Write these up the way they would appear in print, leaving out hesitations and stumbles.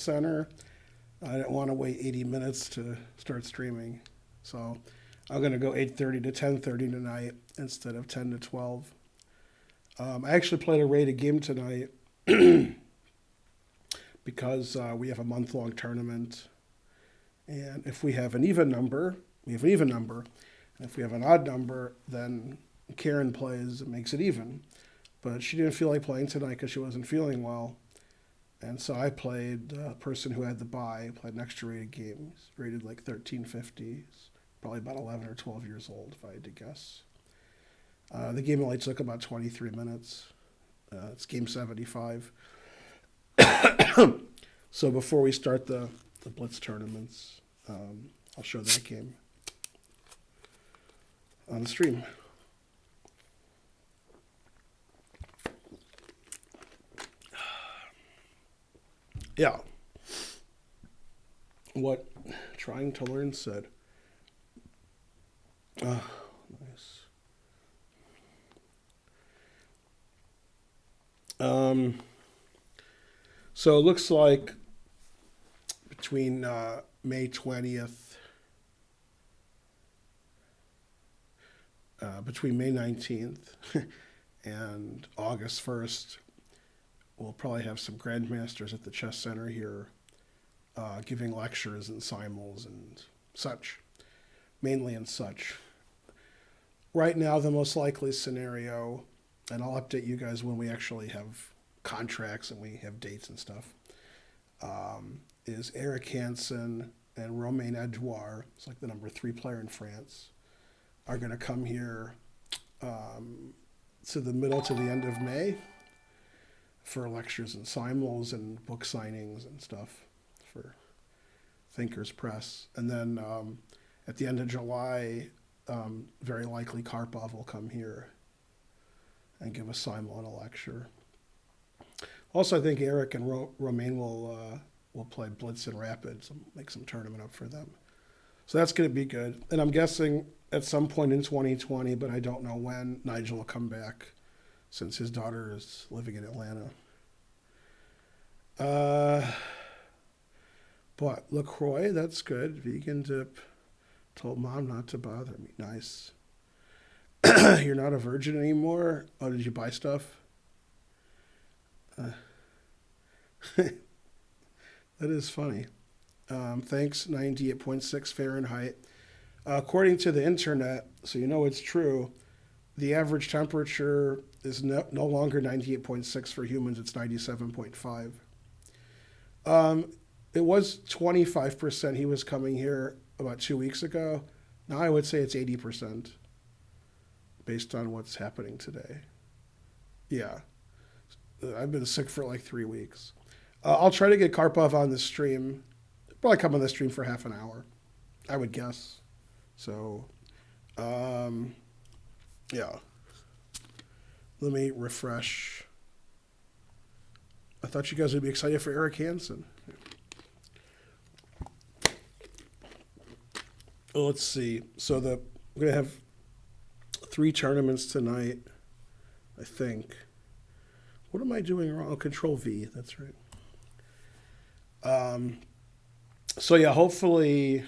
center. I didn't want to wait 80 minutes to start streaming. So I'm going to go 8:30 to 10:30 tonight instead of 10 to 12. I actually played a rated game tonight because we have a month-long tournament. And if we have an even number, we have an even number. And if we have an odd number, then Karen plays and makes it even. But she didn't feel like playing tonight because she wasn't feeling well. And so I played a person who had the bye, played an extra rated game. He's rated like 1350. He's probably about 11 or 12 years old, if I had to guess. The game only took about 23 minutes. It's game 75. So before we start the blitz tournaments, I'll show that game on the stream. Yeah. What Trying to Learn said. Nice. So it looks like between May 20th, between May 19th and August 1st, we'll probably have some Grandmasters at the Chess Center here giving lectures and simuls and such, mainly and such. Right now, the most likely scenario, and I'll update you guys when we actually have contracts and we have dates and stuff, is Eric Hansen and Romain Edouard, it's like the number 3 player in France, are going to come here to the middle to the end of May for lectures and simuls and book signings and stuff for Thinkers Press. And then at the end of July, very likely Karpov will come here and give a simul and a lecture. Also, I think Eric and Romain will play Blitz and Rapid, so make some tournament up for them. So that's going to be good. And I'm guessing at some point in 2020, but I don't know when, Nigel will come back since his daughter is living in Atlanta. But LaCroix, that's good. Vegan dip. Told mom not to bother me. Nice. You're not a virgin anymore? Oh, did you buy stuff? That is funny. Thanks, 98.6 Fahrenheit. According to the internet, so you know it's true, the average temperature is no longer 98.6 for humans, it's 97.5. It was 25% he was coming here about 2 weeks ago. Now I would say it's 80% based on what's happening today. Yeah. I've been sick for like 3 weeks. I'll try to get Karpov on the stream. Probably come on the stream for half an hour, I would guess. So, yeah. Let me refresh. I thought you guys would be excited for Eric Hansen. Let's see. So we're going to have 3 tournaments tonight, I think. What am I doing wrong? Oh, Control V. That's right. So yeah, hopefully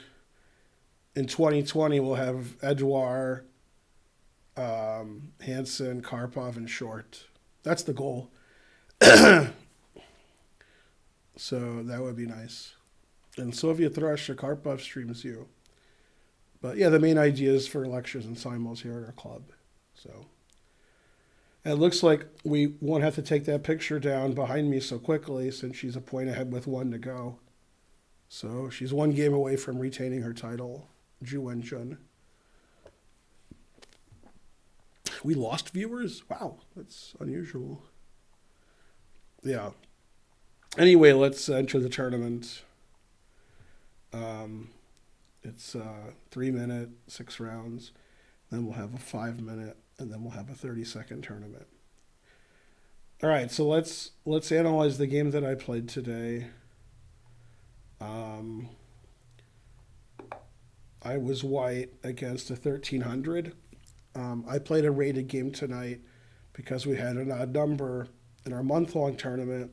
in 2020 we'll have Edouard, Hansen, Karpov, and Short. That's the goal. So that would be nice. And Soviet Thrush, Karpov streams you. But yeah, the main idea is for lectures and simuls here at our club. So and it looks like we won't have to take that picture down behind me so quickly since she's a point ahead with 1 to go. So she's 1 game away from retaining her title, Ju Wenjun. We lost viewers? Wow, that's unusual. Yeah. Anyway, let's enter the tournament. It's 3 minute, 6 rounds. Then we'll have a 5 minute, and then we'll have a 30-second tournament. All right, so let's analyze the game that I played today. I was white against a 1300. I played a rated game tonight because we had an odd number in our month-long tournament.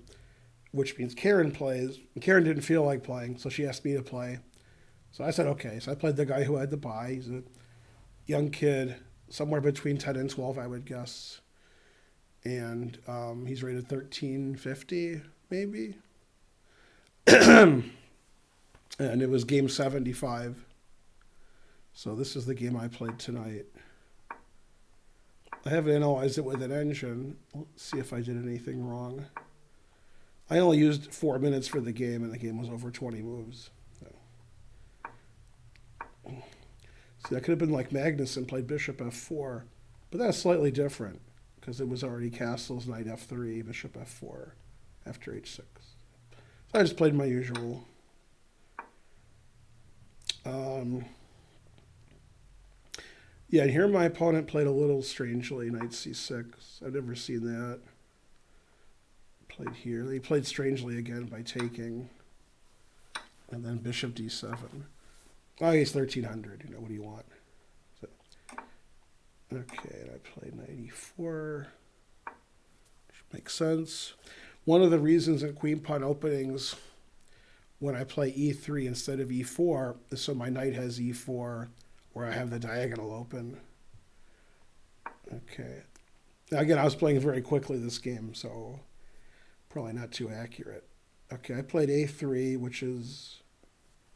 which means Karen plays. Karen didn't feel like playing, so she asked me to play. So I said, okay. So I played the guy who had the bye. He's a young kid, somewhere between 10 and 12, I would guess. And he's rated 1350, maybe. And it was game 75. So this is the game I played tonight. I haven't analyzed it with an engine. Let's see if I did anything wrong. I only used 4 minutes for the game, and the game was over 20 moves. So that could have been like Magnuson played bishop f4, but that's slightly different because it was already castles, knight f3, bishop f4, after h6. So I just played my usual. Yeah, and here my opponent played a little strangely, knight c6. I've never seen that. Played here. He played strangely again by taking. And then bishop d7. Oh, he's 1300. You know, what do you want? So, okay, and I played knight e4. Which makes sense. One of the reasons in queen pawn openings when I play e3 instead of e4 is so my knight has e4 where I have the diagonal open. Okay. Now again, I was playing very quickly this game, so probably not too accurate. Okay, I played a3, which is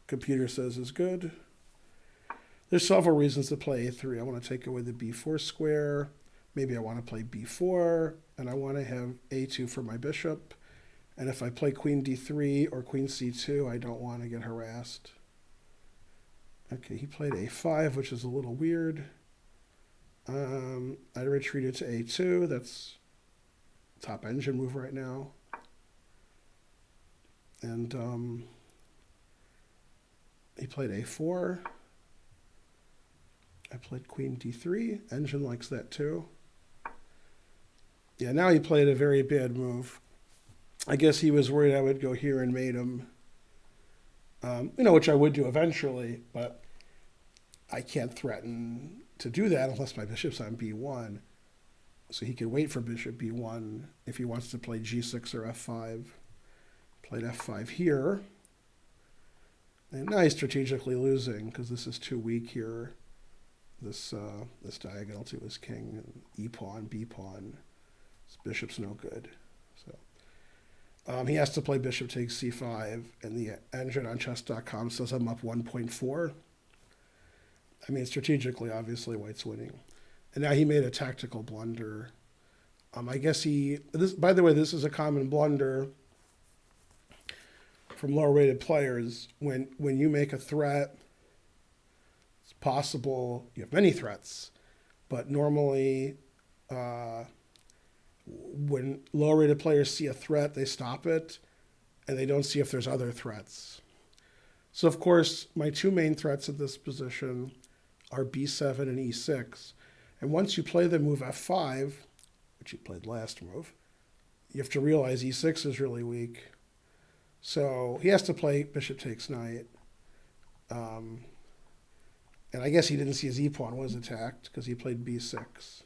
computer says is good. There's several reasons to play a3. I want to take away the b4 square. Maybe I want to play b4, and I want to have a2 for my bishop. And if I play queen d3 or queen c2, I don't want to get harassed. Okay, he played a5, which is a little weird. I retreated to a2. That's top engine move right now. And he played a4. I played queen d3. Engine likes that too. Yeah, now he played a very bad move. I guess he was worried I would go here and mate him. Which I would do eventually, but I can't threaten to do that unless my bishop's on b1. So he can wait for bishop b1 if he wants to play g6 or f5. Played f5 here. And now he's strategically losing because this is too weak here. This diagonal to his king, and e pawn, b pawn. This bishop's no good. So he has to play bishop takes c5, and the engine on chess.com says I'm up 1.4. I mean, strategically, obviously, white's winning. And now he made a tactical blunder. I guess by the way, this is a common blunder from lower-rated players. When you make a threat, it's possible you have many threats, but normally when lower-rated players see a threat, they stop it, and they don't see if there's other threats. So, of course, my two main threats at this position are b7 and e6. And once you play the move f5, which you played last move, you have to realize e6 is really weak. So he has to play bishop takes knight. And I guess he didn't see his e-pawn was attacked because he played b6.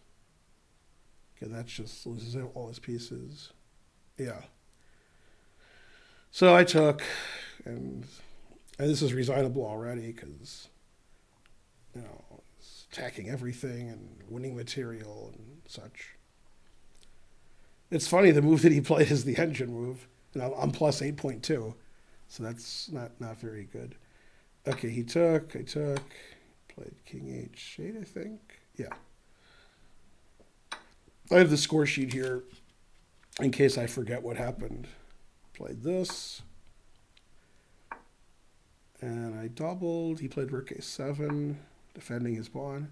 Okay, that just loses all his pieces. Yeah. So I took, and this is resignable already because, it's attacking everything and winning material and such. It's funny, the move that he played is the engine move, and I'm plus 8.2, so that's not very good. Okay, I took, played king h8, I think. Yeah. I have the score sheet here in case I forget what happened. Played this. And I doubled. He played rook a7, defending his pawn.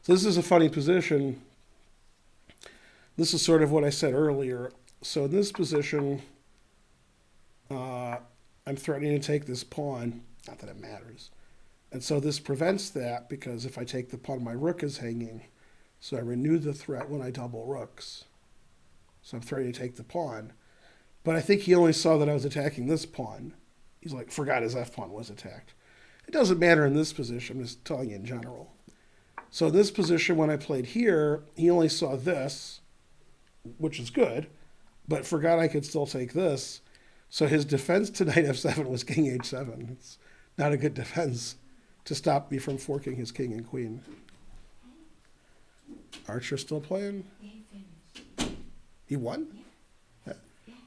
So this is a funny position. This is sort of what I said earlier. So in this position, I'm threatening to take this pawn. Not that it matters. And so this prevents that because if I take the pawn, my rook is hanging. So I renew the threat when I double rooks. So I'm threatening to take the pawn. But I think he only saw that I was attacking this pawn. He's like, forgot his f-pawn was attacked. It doesn't matter in this position. I'm just telling you in general. So in this position, when I played here, he only saw this, which is good, but forgot I could still take this. So his defense to knight f7 was king h7. It's not a good defense to stop me from forking his king and queen. Archer still playing? Yeah, he finished. He won? Yeah.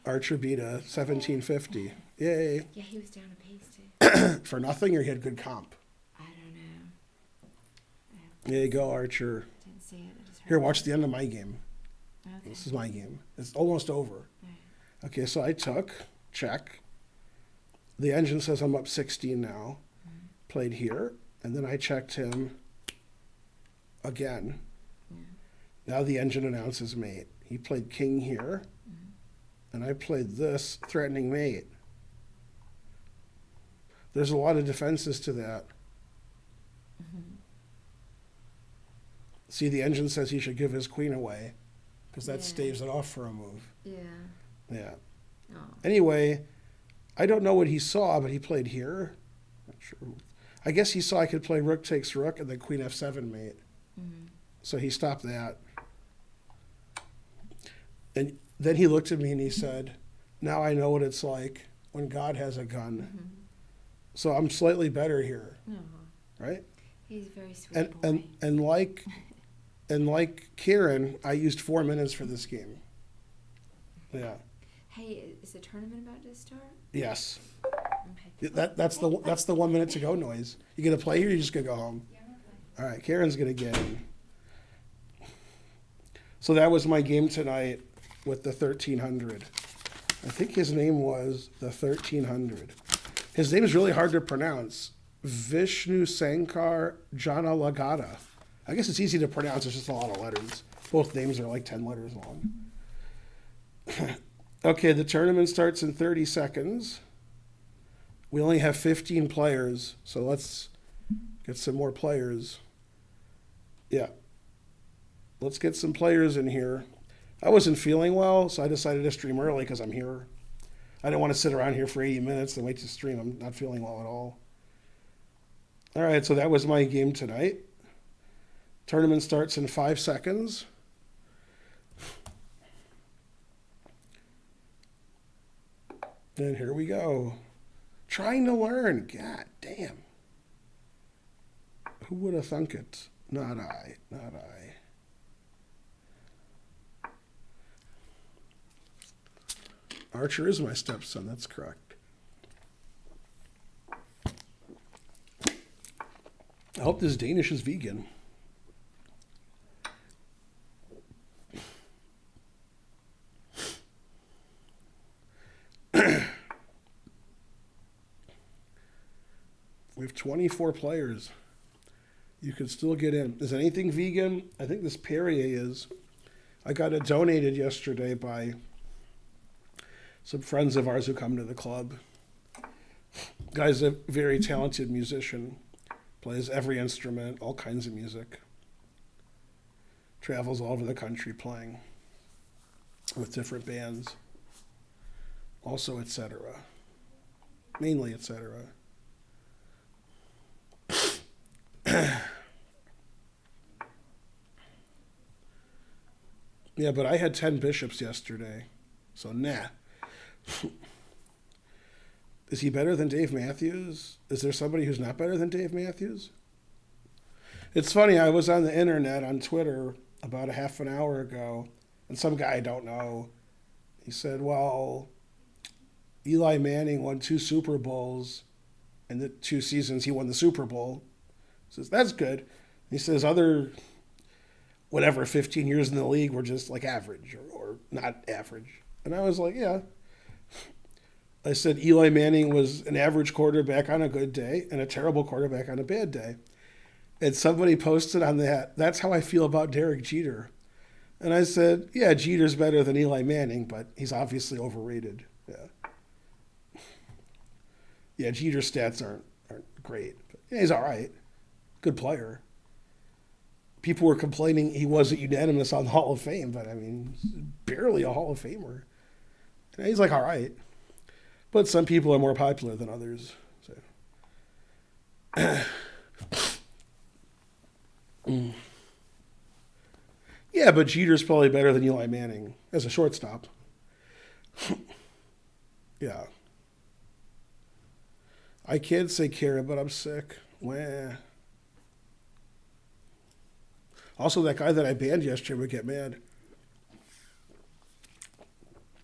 Archer beat a 1750. Yay. Yeah, he was down a piece too. For nothing, or he had good comp? I don't know. There you go, Archer. Didn't see it. I just heard Here, it. watch the end of my game. Okay. This is my game. It's almost over. Right. Okay, so I took, check. The engine says I'm up 16 now. Mm-hmm. Played here, and then I checked him again. Yeah. Now the engine announces mate. He played king here, and I played this, threatening mate. There's a lot of defenses to that. Mm-hmm. See, the engine says he should give his queen away, because that Yeah. staves it off for a move. Yeah. Yeah. Oh. Anyway, I don't know what he saw, but he played here. Not sure. I guess he saw I could play rook takes rook and then queen f7 mate. Mm-hmm. So he stopped that. And then he looked at me and he said, now I know what it's like when God has a gun. Mm-hmm. So I'm slightly better here, Oh. right? He's a very sweet And boy. and like Karen, I used 4 minutes for this game. Yeah. Hey, is the tournament about to start? Yes. Okay. That's the 1 minute to go noise. You gonna play here? Or you just gonna go home? Yeah, I'm okay. All right, Karen's gonna get in. So that was my game tonight with the 1300. I think his name was the 1300. His name is really hard to pronounce. Vishnu Sankar Janalagada. I guess it's easy to pronounce, it's just a lot of letters. Both names are like 10 letters long. Okay, the tournament starts in 30 seconds. We only have 15 players, so let's get some more players. Yeah. Let's get some players in here. I wasn't feeling well, so I decided to stream early because I'm here. I didn't want to sit around here for 80 minutes and wait to stream. I'm not feeling well at all. All right, so that was my game tonight. Tournament starts in 5 seconds. And here we go. Trying to learn. God damn. Who would have thunk it? Not I. Not I. Archer is my stepson. That's correct. I hope this Danish is vegan. We have 24 players. You can still get in. Is anything vegan? I think this Perrier is. I got it donated yesterday by some friends of ours who come to the club. Guy's a very talented musician. Plays every instrument, all kinds of music. Travels all over the country playing with different bands. Also, etc. Mainly, etc. Yeah, but I had 10 bishops yesterday, so nah. Is he better than Dave Matthews? Is there somebody who's not better than Dave Matthews? It's funny, I was on the internet, on Twitter, about a half an hour ago, and some guy I don't know, he said, well, Eli Manning won 2 Super Bowls. In the 2 seasons, he won the Super Bowl. He says, that's good. He says, other, 15 years in the league were just like average or not average. And I was like, yeah. I said Eli Manning was an average quarterback on a good day and a terrible quarterback on a bad day. And somebody posted on that, that's how I feel about Derek Jeter. And I said, yeah, Jeter's better than Eli Manning, but he's obviously overrated. Yeah. Yeah, Jeter's stats aren't great. But yeah, he's all right. Good player. People were complaining he wasn't unanimous on the Hall of Fame, but I mean, he's barely a Hall of Famer. And he's like, all right. But some people are more popular than others. So. Yeah, but Jeter's probably better than Eli Manning as a shortstop. Yeah. I can't say Kara, but I'm sick. Wah. Also, that guy that I banned yesterday would get mad.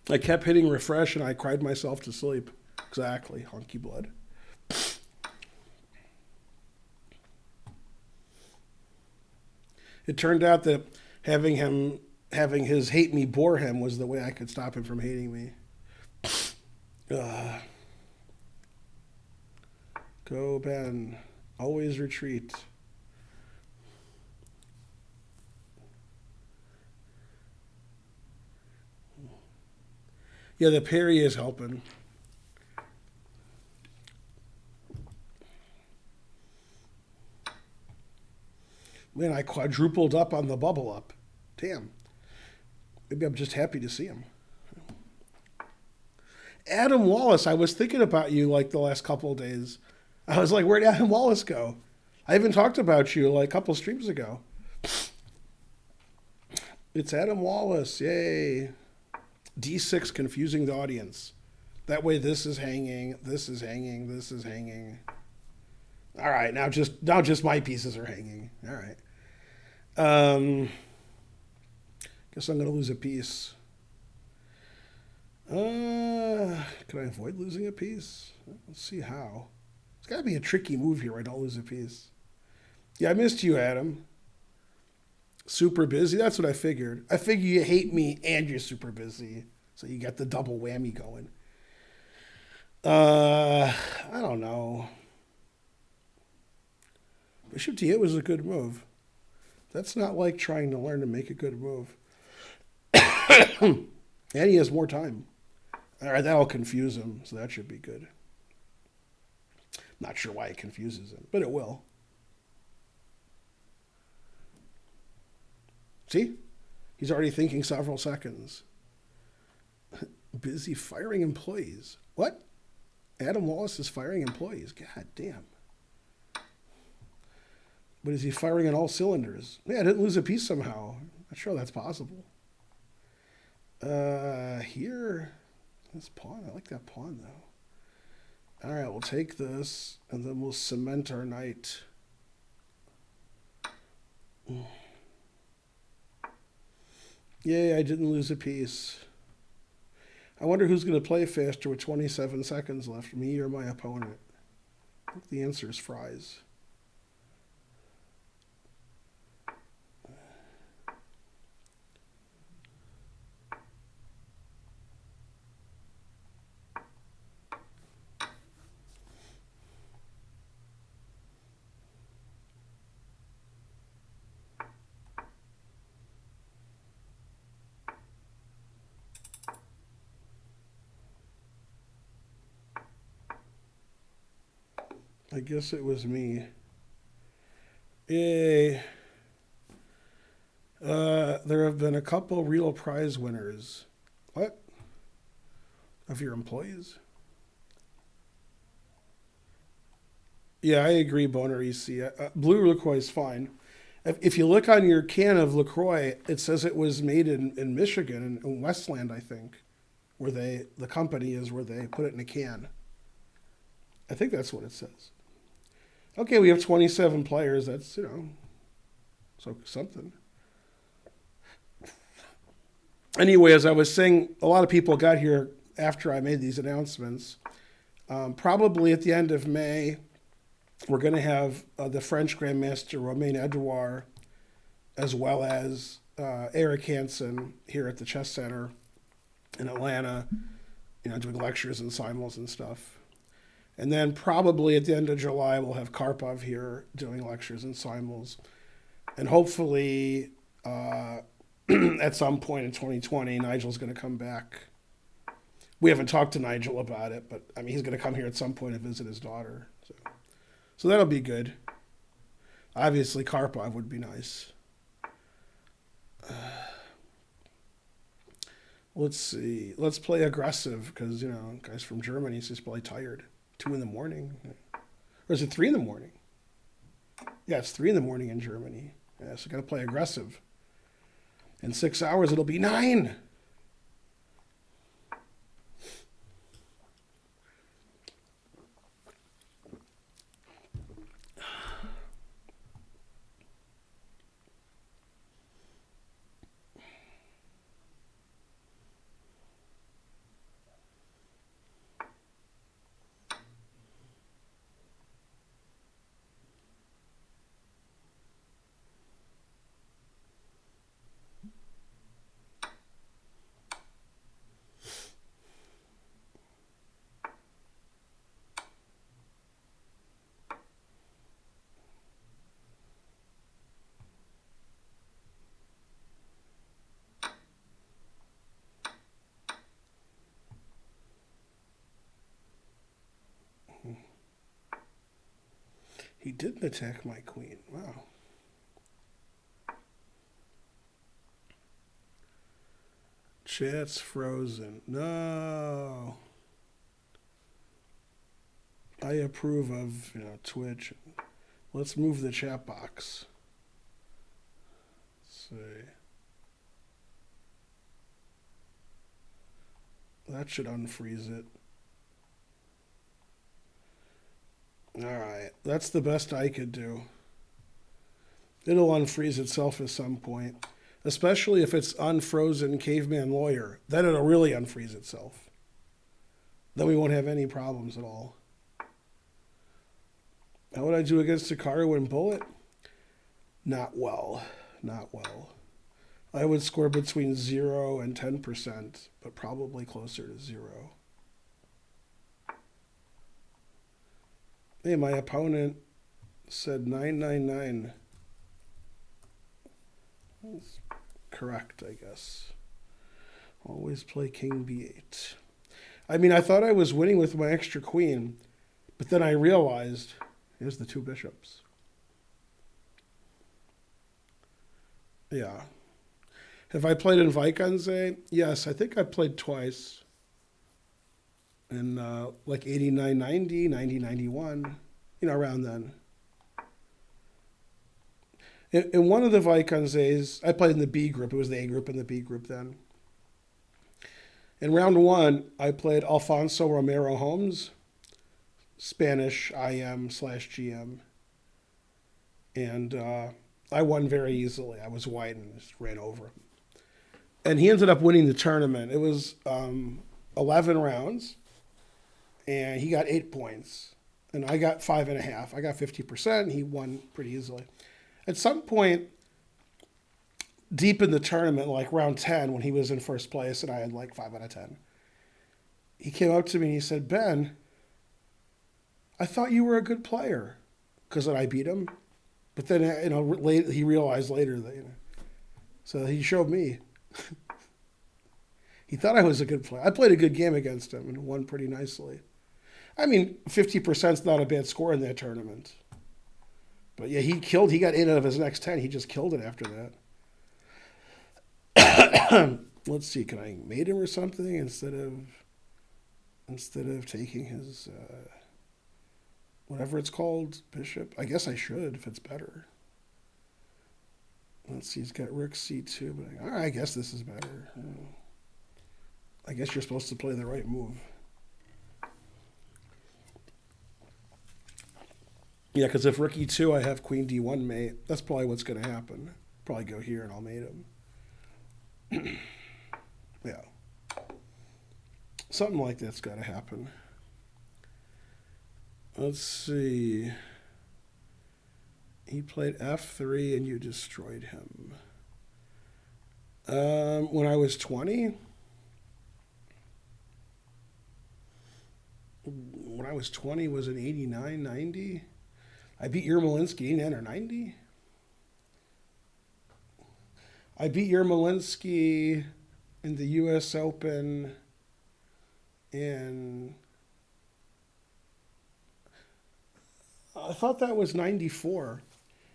I kept hitting refresh and I cried myself to sleep. Exactly, honky blood. It turned out that having his hate me bore him was the way I could stop him from hating me. Go, Ben. Always retreat. Yeah, the parry is helping. Man, I quadrupled up on the bubble up. Damn. Maybe I'm just happy to see him. Adam Wallace, I was thinking about you like the last couple of days. I was like, where'd Adam Wallace go? I even talked about you like a couple streams ago. It's Adam Wallace. Yay. D6 confusing the audience. That way this is hanging, this is hanging, this is hanging. All right, now just my pieces are hanging. All right. Guess I'm going to lose a piece. Can I avoid losing a piece? Let's see how. It's got to be a tricky move here where I don't lose a piece. Yeah, I missed you, Adam. Super busy? That's what I figured. I figure you hate me and you're super busy. So you got the double whammy going. I don't know. Bishop D8 was a good move. That's not like trying to learn to make a good move. And he has more time. All right, that'll confuse him, so that should be good. Not sure why it confuses him, but it will. See? He's already thinking several seconds. Busy firing employees. What? Adam Wallace is firing employees. God damn. But is he firing on all cylinders? Yeah, I didn't lose a piece somehow. Not sure that's possible. Here, this pawn. I like that pawn, though. All right, we'll take this, and then we'll cement our knight. Yay, I didn't lose a piece. I wonder who's going to play faster with 27 seconds left, me or my opponent. I think the answer is fries. I guess it was me. Yay. There have been a couple real prize winners. What? Of your employees? Yeah, I agree, Boner EC. Blue LaCroix is fine. If you look on your can of LaCroix, it says it was made in Michigan, in Westland, I think, where the company is where they put it in a can. I think that's what it says. Okay, we have 27 players. That's, so something. Anyway, as I was saying, a lot of people got here after I made these announcements. Probably at the end of May, we're going to have the French Grandmaster Romain Edouard, as well as Eric Hansen here at the Chess Center in Atlanta, doing lectures and simuls and stuff. And then probably at the end of July, we'll have Karpov here doing lectures and simuls. And hopefully, at some point in 2020, Nigel's going to come back. We haven't talked to Nigel about it, but he's going to come here at some point and visit his daughter. So that'll be good. Obviously, Karpov would be nice. Let's see. Let's play aggressive because, guys from Germany, he's just probably tired. 2 a.m. Or is it 3 a.m? Yeah, it's 3 a.m. in Germany. Yeah, so got to play aggressive. In 6 hours, it'll be 9. He didn't attack my queen. Wow. Chat's frozen. No. I approve of, Twitch. Let's move the chat box. Let's see. That should unfreeze it. Alright, that's the best I could do. It'll unfreeze itself at some point. Especially if it's unfrozen caveman lawyer. Then it'll really unfreeze itself. Then we won't have any problems at all. How would I do against Hikaru and Bullet? Not well. Not well. I would score between 0 and 10%, but probably closer to 0. Hey, my opponent said 999. That's correct, I guess. Always play king b8. I mean, I thought I was winning with my extra queen, but then I realized, here's the 2 bishops. Yeah. Have I played in Vaikanze? Yes, I think I played twice. In like 89, 90, 90, 91, around then. In one of the Vaikanzes, I played in the B group. It was the A group and the B group then. In round 1, I played Alfonso Romero Holmes, Spanish IM/GM. And I won very easily. I was white and just ran over him. And he ended up winning the tournament. It was 11 rounds. And he got 8 points. And I got 5.5. I got 50%. And he won pretty easily. At some point, deep in the tournament, like round 10, when he was in first place and I had like 5 out of 10, he came up to me and he said, Ben, I thought you were a good player. Because I beat him. But then, he realized later that, So he showed me. He thought I was a good player. I played a good game against him and won pretty nicely. I mean, 50% is not a bad score in that tournament. But yeah, he got 8 out of his next 10. He just killed it after that. Let's see, can I mate him or something instead of taking his, whatever it's called, bishop? I guess I should if it's better. Let's see, he's got rook c2, but I guess this is better. I guess you're supposed to play the right move. Yeah, because if rook e2, I have queen d1 mate. That's probably what's going to happen. Probably go here and I'll mate him. Yeah. Something like that's got to happen. Let's see. He played f3 and you destroyed him. When I was 20? When I was 20, was it 89, 90? I beat Yermolinsky in enter 90. I beat Yermolinsky in the U.S. Open in... I thought that was 94.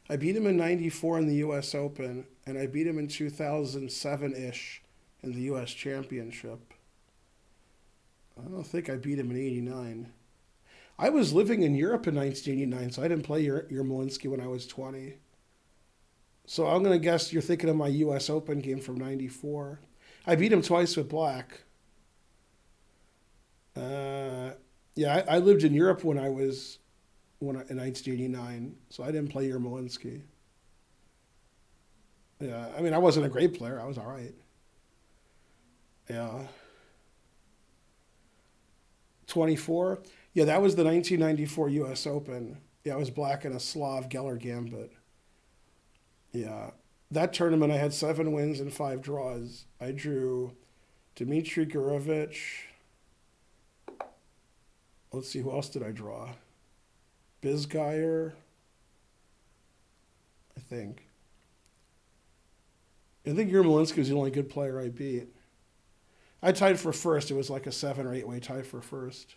I beat him in 94 in the U.S. Open, and I beat him in 2007-ish in the U.S. Championship. I don't think I beat him in 89. I was living in Europe in 1989, so I didn't play Yermolinsky when I was 20. So I'm going to guess you're thinking of my U.S. Open game from 94. I beat him twice with black. Yeah, I lived in Europe in 1989, so I didn't play Yermolinsky. Yeah, I mean, I wasn't a great player. I was all right. Yeah. 24. Yeah, that was the 1994 U.S. Open. Yeah, I was black in a Slav Geller Gambit. Yeah. That tournament, I had 7 wins and 5 draws. I drew Dmitry Gurovich. Let's see, who else did I draw? Bizgeyer, I think. I think Yermolinsky was the only good player I beat. I tied for first. It was like a 7 or 8 way tie for first.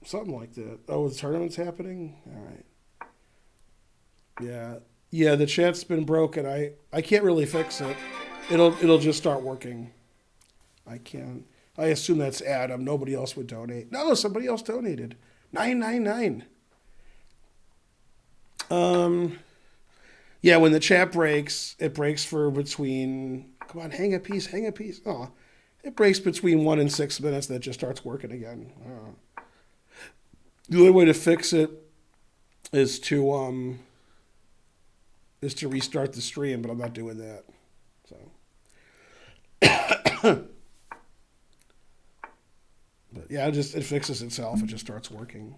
Something like that. Oh, the tournament's happening? All right. Yeah. Yeah, the chat's been broken. I can't really fix it. It'll just start working. I can't. I assume that's Adam. Nobody else would donate. No, somebody else donated. 999. Um yeah, when the chat breaks, it breaks for between come on, hang a piece, hang a piece. Oh. It breaks between 1 and 6 minutes, that just starts working again. The only way to fix it is to restart the stream, but I'm not doing that. So, but yeah, it fixes itself. It just starts working.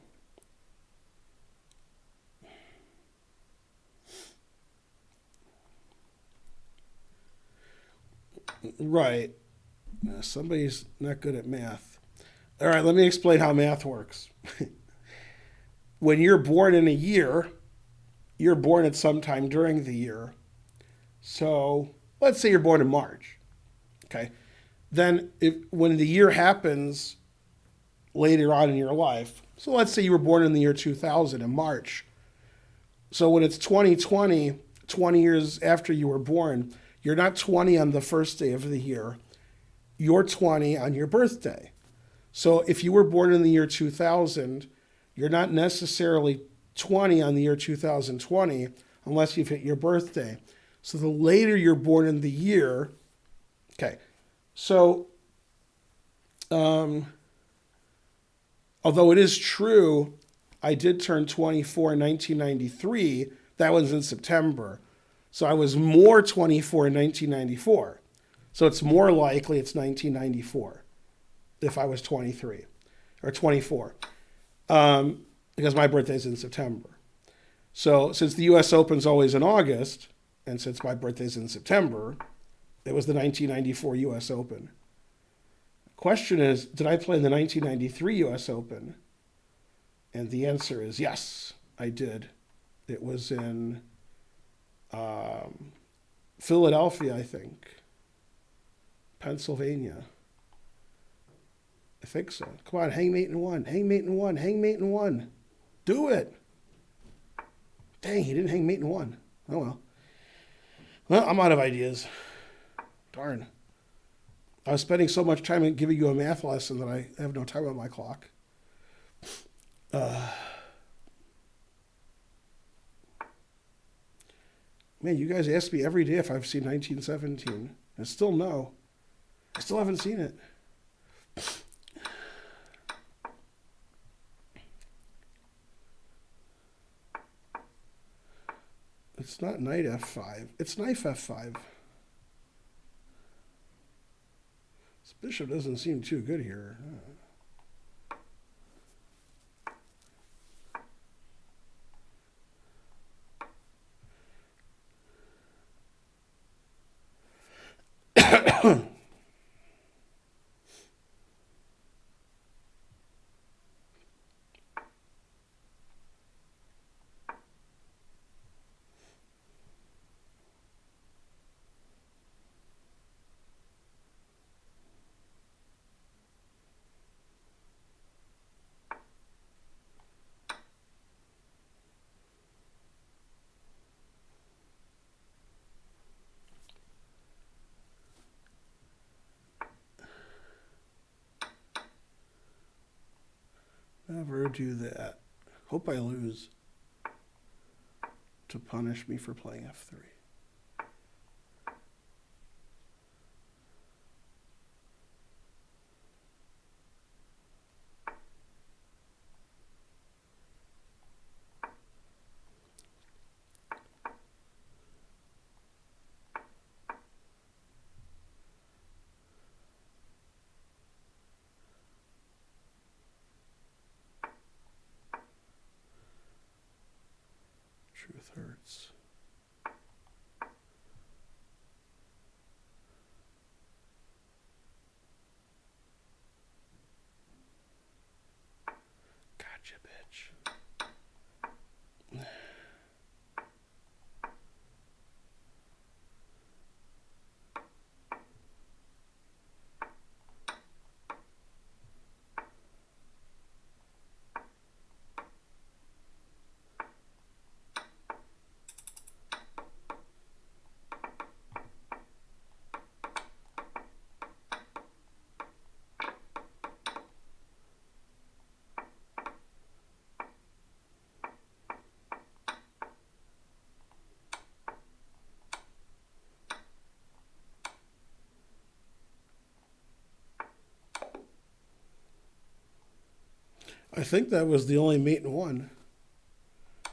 Right. Somebody's not good at math. All right, let me explain how math works. When you're born in a year, you're born at some time during the year. So let's say you're born in March. Okay. Then when the year happens later on in your life, so let's say you were born in the year 2000 in March. So when it's 2020, 20 years after you were born, you're not 20 on the first day of the year. You're 20 on your birthday. So if you were born in the year 2000, you're not necessarily 20 on the year 2020 unless you've hit your birthday. So the later you're born in the year, okay. So, although it is true, I did turn 24 in 1993. That was in September. So I was more 24 in 1994. So it's more likely it's 1994 if I was 23 or 24, because my birthday's in September. So since the U.S. Open's always in August, and since my birthday's in September, it was the 1994 U.S. Open. The question is, did I play in the 1993 U.S. Open? And the answer is yes, I did. It was in Philadelphia, I think. Pennsylvania. I think so. Come on, hang mate in one, hang mate in one, hang mate in one. Do it. Dang, he didn't hang mate in one. Oh well. Well, I'm out of ideas. Darn. I was spending so much time giving you a math lesson that I have no time on my clock. Man, you guys ask me every day if I've seen 1917. And still no. I still haven't seen it. It's not knight f5. It's knife f5. This bishop doesn't seem too good here. Never do that. Hope I lose to punish me for playing f3. Truth hurts. Gotcha, bitch. I think that was the only mate in one.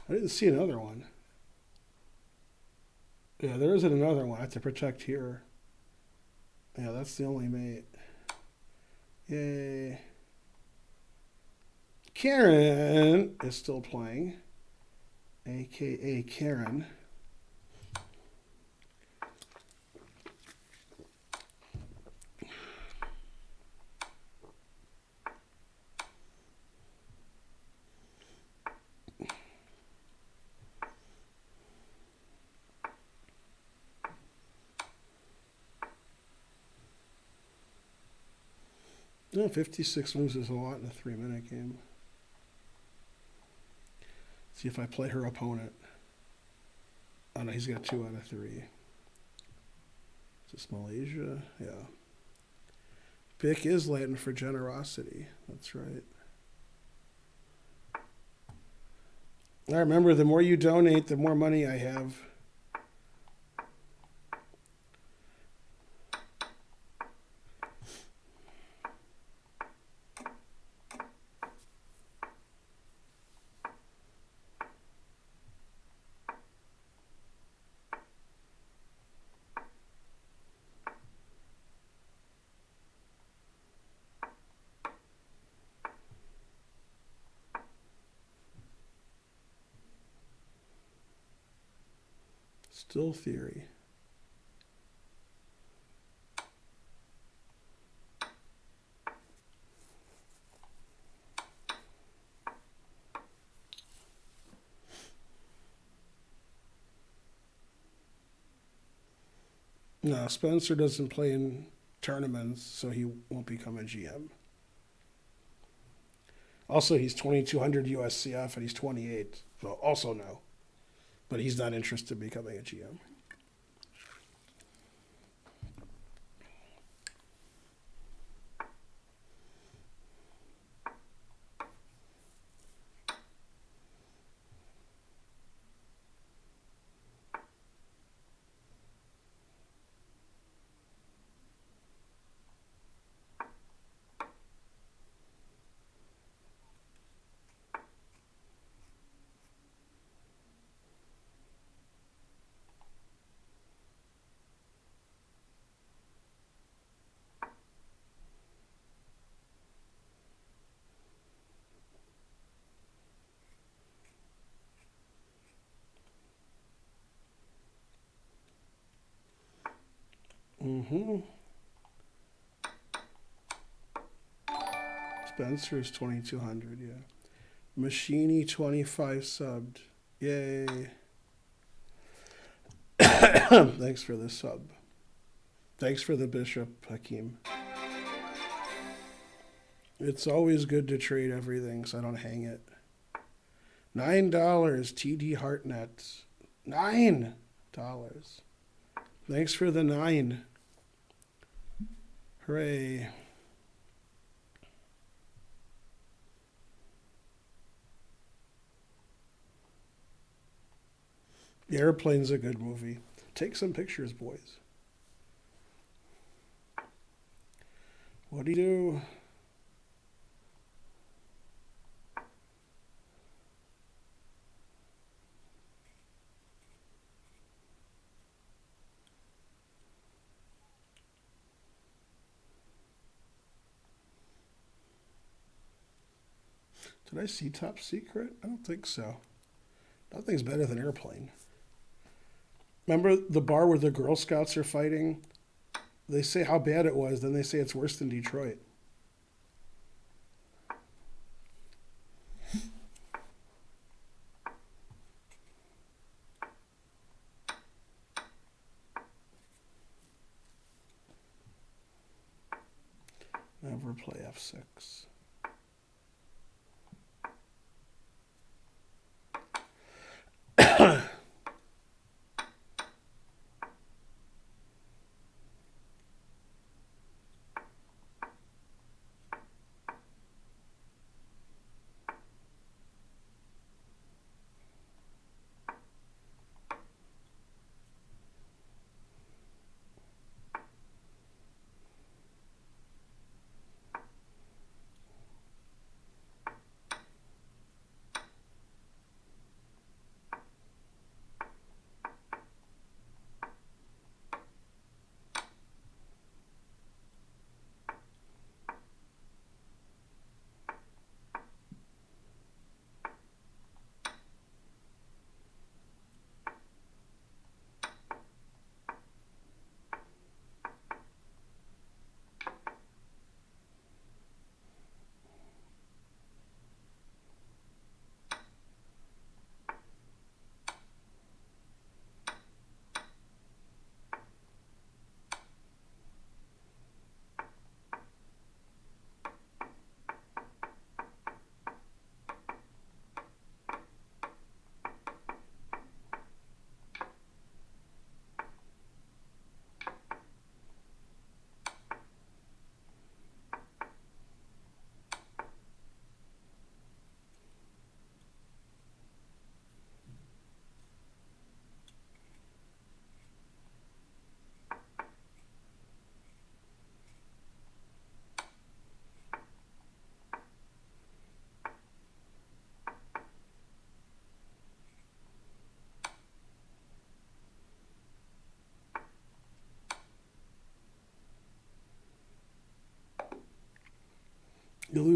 I didn't see another one. Yeah, there isn't another one. I have to protect here. Yeah, that's the only mate. Yay. Karen is still playing. AKA Karen. No, 56 moves is a lot in a 3-minute game. See if I play her opponent. Oh no, he's got 2 out of 3. Is this Malaysia? Yeah. Pick is Latin for generosity. That's right. I remember the more you donate, the more money I have. Still theory. No, Spencer doesn't play in tournaments, so he won't become a GM. Also, he's 2200 USCF and he's 28, so also no. But he's not interested in becoming a GM. Mm-hmm. Spencer is 2200, yeah. Machini 25 subbed. Yay. Thanks for the sub. Thanks for the bishop, Hakeem. It's always good to trade everything so I don't hang it. $9, TD Hartnett. $9. Thanks for the 9. Hooray. The Airplane's a good movie. Take some pictures, boys. What do you do? Did I see Top Secret? I don't think so. Nothing's better than Airplane. Remember the bar where the Girl Scouts are fighting? They say how bad it was, then they say it's worse than Detroit. Never play F6.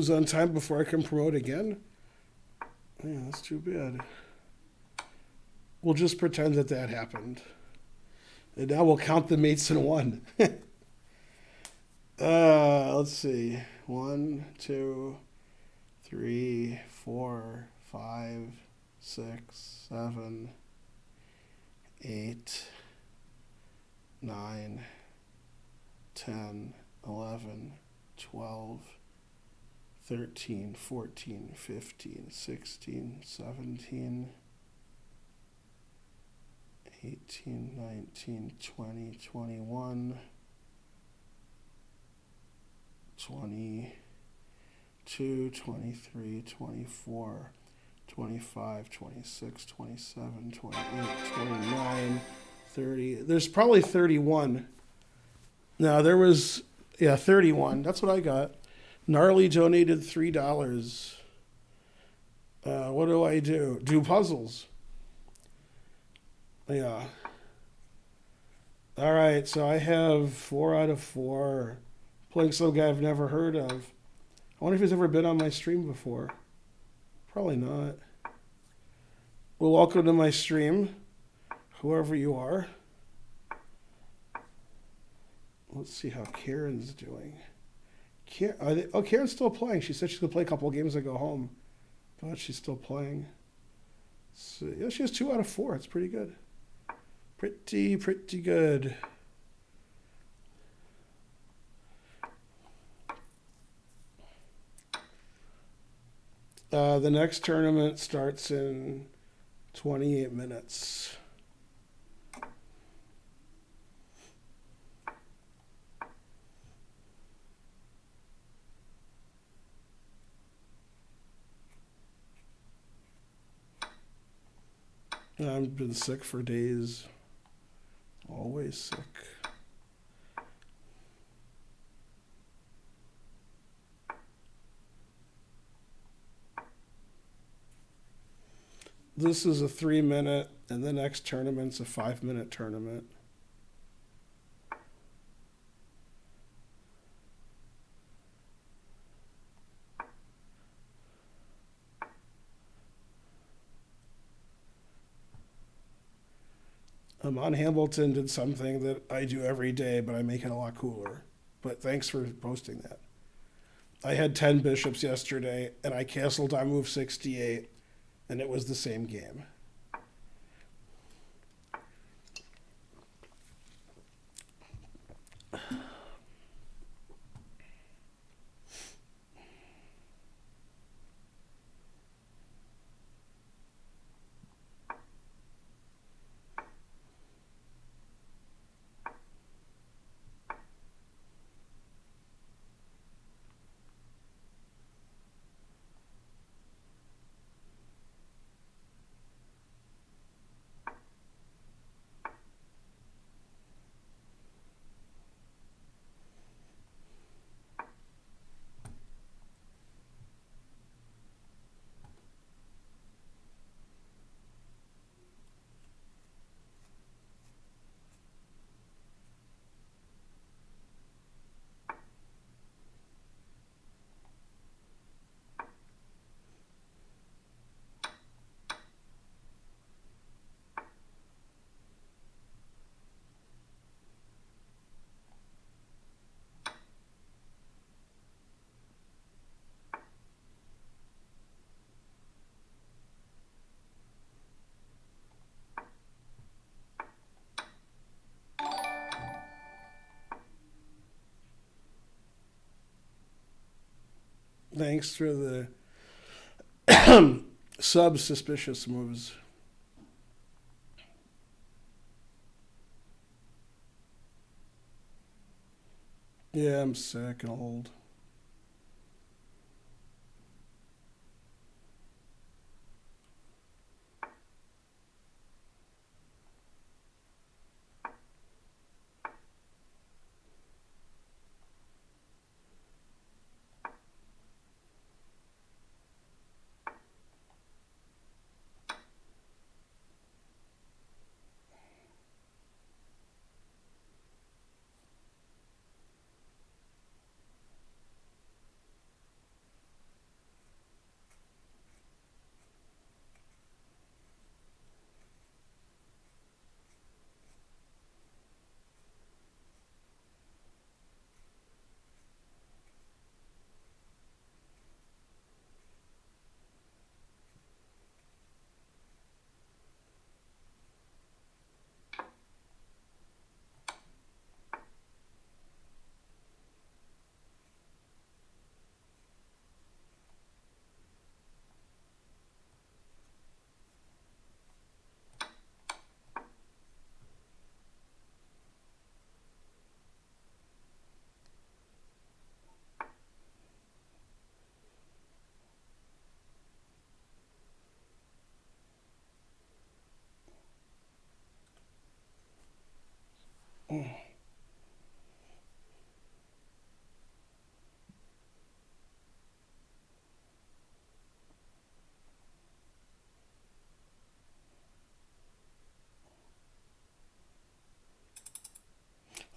close on time before I can promote again? Yeah, that's too bad. We'll just pretend that that happened. And now we'll count the mates in one. Let's see. 1, 2, 3, 4, 5, 6, 7, 8, 9, 10, 11, 12, 13, 14, 15, 16, 17, 18, 19, 20, 21, 22, 23, 24, 25, 26, 27, 28, 29, 30. There's probably 31. No, there was, 31. That's what I got. Gnarly donated $3. What do I do? Do puzzles. Yeah. All right, so I have 4 out of 4. Playing some guy I've never heard of. I wonder if he's ever been on my stream before. Probably not. Well, welcome to my stream, whoever you are. Let's see how Karen's doing. Karen's still playing. She said she's going to play a couple of games and go home. But she's still playing. So, yeah, she has 2 out of 4. It's pretty good. Pretty good. The next tournament starts in 28 minutes. I've been sick for days. Always sick. This is a 3-minute, and the next tournament's a 5-minute tournament. On Hamilton did something that I do every day, but I make it a lot cooler. But thanks for posting that. I had 10 bishops yesterday, and I castled on move 68, and it was the same game. Thanks for the sub-suspicious moves. Yeah, I'm sick and old.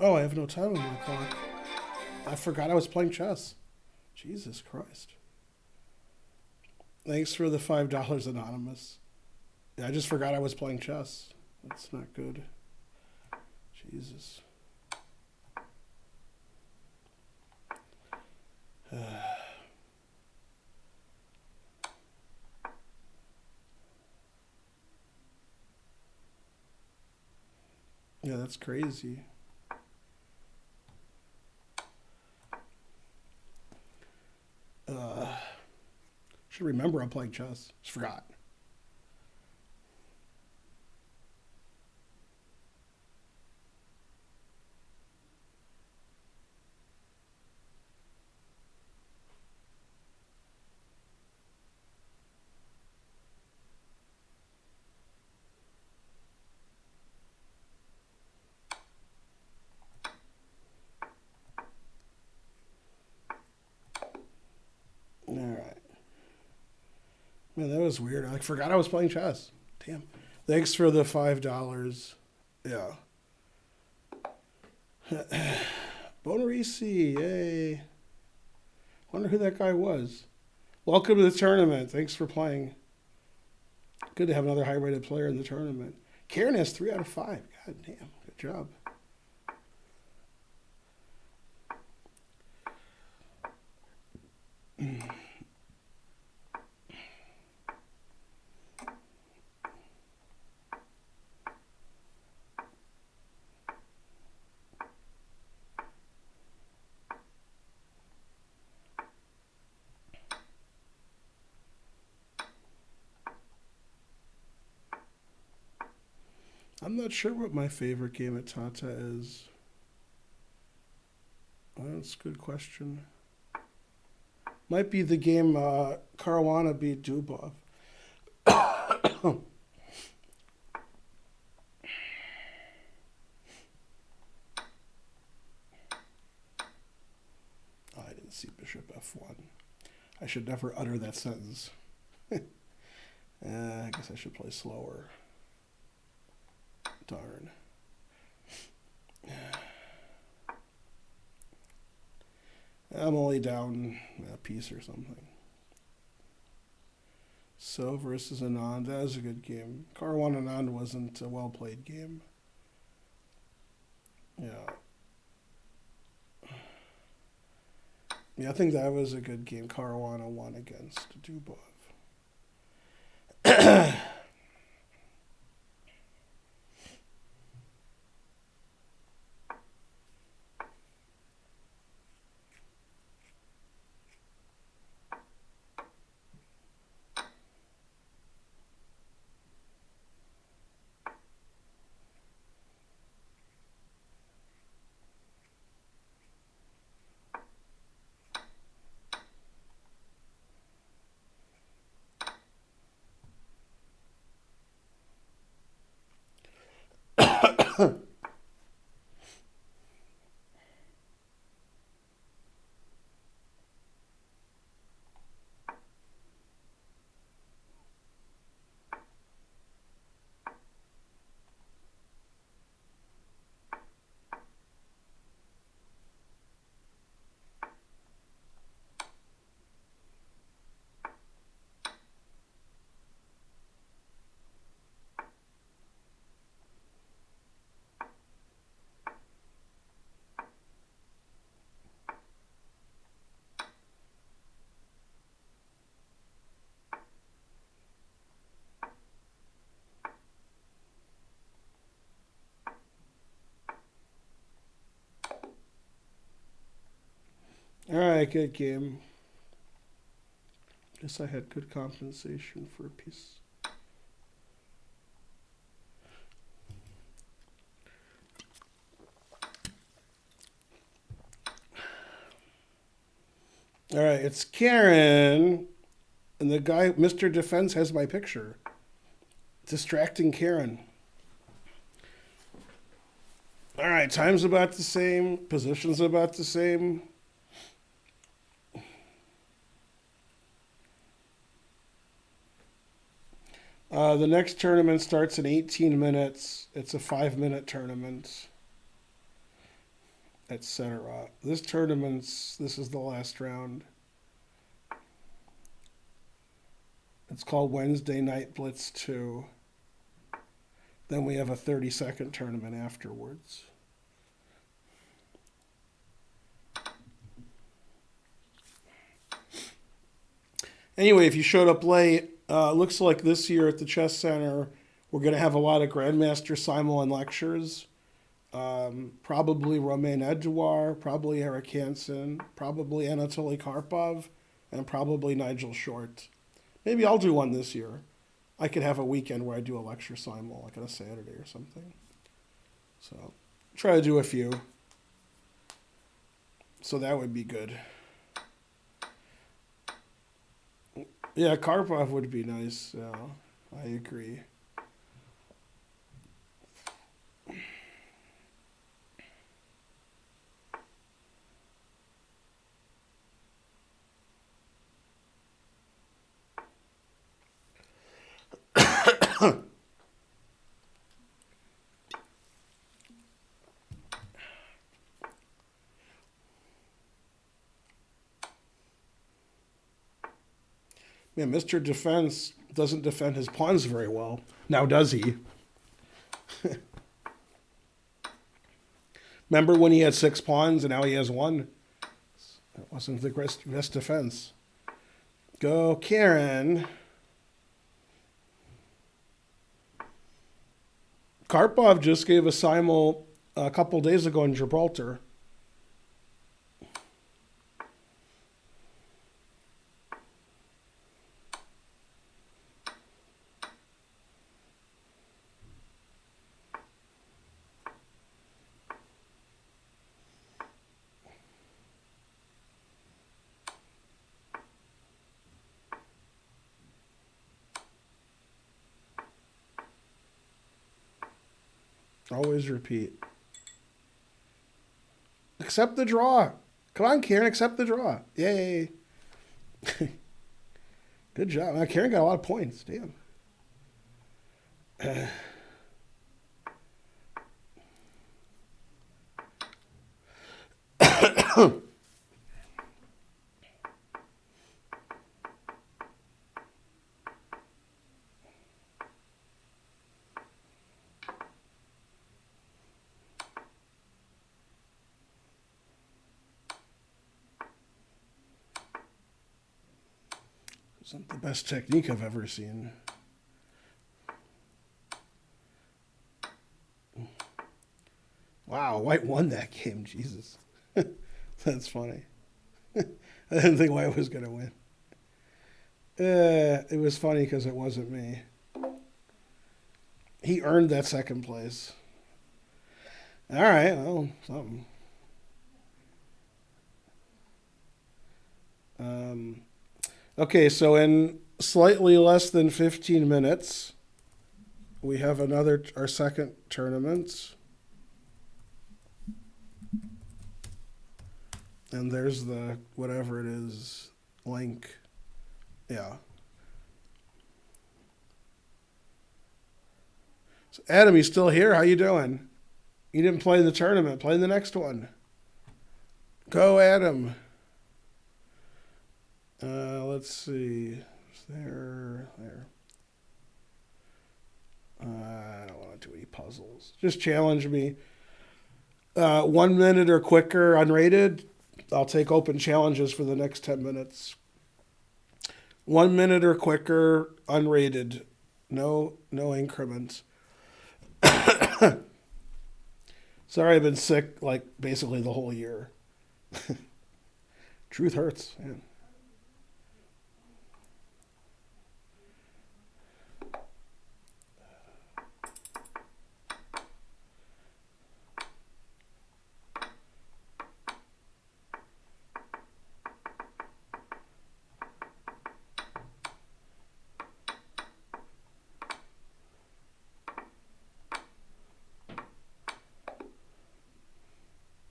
Oh, I have no time on my clock. I forgot I was playing chess. Jesus Christ. Thanks for the $5, Anonymous. Yeah, I just forgot I was playing chess. That's not good. Jesus. Yeah, that's crazy. Should remember I'm playing chess. Just forgot. All right. Man, that was weird. I forgot I was playing chess. Damn. Thanks for the $5. Yeah. Bonerisi, yay. Wonder who that guy was. Welcome to the tournament. Thanks for playing. Good to have another high-rated player in the tournament. Karen has 3 out of 5. God damn. Good job. I'm not sure what my favorite game at Tata is. Well, that's a good question. Might be the game Caruana beat Dubov. Oh, I didn't see Bishop F1. I should never utter that sentence. I guess I should play slower. Darn. I'm only down a piece or something. So versus Anand, that was a good game. Caruana Anand wasn't a well-played game. Yeah. Yeah, I think that was a good game. Caruana won against Dubov. All right, good game. Guess I had good compensation for a piece. All right, it's Karen, and the guy, Mr. Defense, has my picture. Distracting Karen. All right, time's about the same, position's about the same. The next tournament starts in 18 minutes. It's a 5-minute tournament. etc. This is the last round. It's called Wednesday Night Blitz 2. Then we have a 30-second tournament afterwards. Anyway, if you showed up late, looks like this year at the Chess Center, we're going to have a lot of Grandmaster Simon lectures. Probably Romain Edouard, probably Eric Hansen, probably Anatoly Karpov, and probably Nigel Short. Maybe I'll do one this year. I could have a weekend where I do a lecture simul, like on a Saturday or something. So try to do a few. So that would be good. Yeah, Karpov would be nice. Yeah, I agree. Man, Mr. Defense doesn't defend his pawns very well. Now does he? Remember when he had 6 pawns and now he has 1? That wasn't the best defense. Go, Karen. Karpov just gave a simul a couple days ago in Gibraltar. Always repeat. Accept the draw. Come on, Karen, accept the draw. Yay. Good job. Karen got a lot of points. Damn. Isn't the best technique I've ever seen. Wow, White won that game. Jesus. That's funny. I didn't think White was going to win. It was funny because it wasn't me. He earned that second place. All right, well, something. Okay, so in slightly less than 15 minutes, we have our second tournament. And there's the, whatever it is, link. Yeah. So Adam, you still here? How you doing? You didn't play the tournament. Play the next one. Go, Adam. Let's see. There. I don't want to do any puzzles. Just challenge me. 1 minute or quicker, unrated. I'll take open challenges for the next 10 minutes. 1 minute or quicker, unrated. No increments. Sorry, I've been sick like basically the whole year. Truth hurts, man.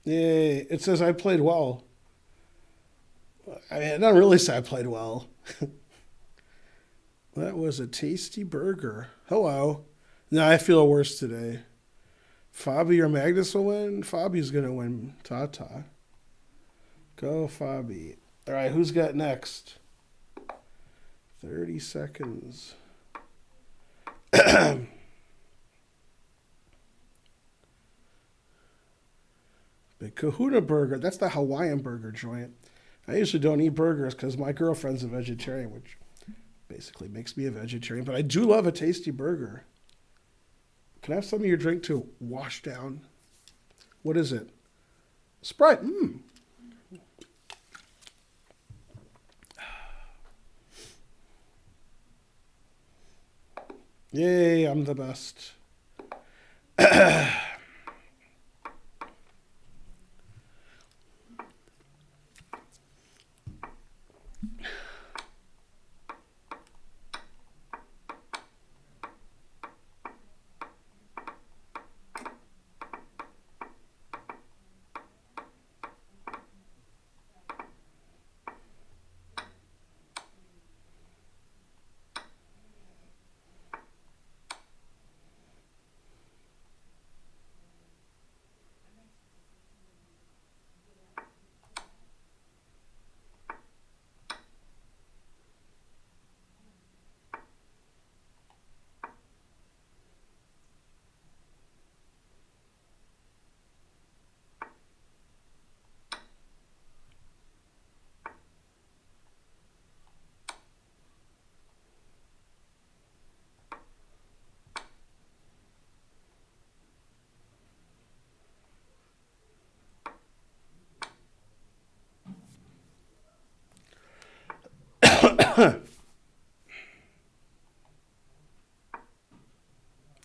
Yay. It says I played well. I mean, it doesn't really say I played well. That was a tasty burger. Hello. No, I feel worse today. Fabi or Magnus will win. Fabi's gonna win. Ta-ta. Go, Fabi. All right, who's got next? 30 seconds. Big Kahuna Burger. That's the Hawaiian burger joint. I usually don't eat burgers because my girlfriend's a vegetarian, which basically makes me a vegetarian. But I do love a tasty burger. Can I have some of your drink to wash down? What is it? Sprite. Yay, I'm the best.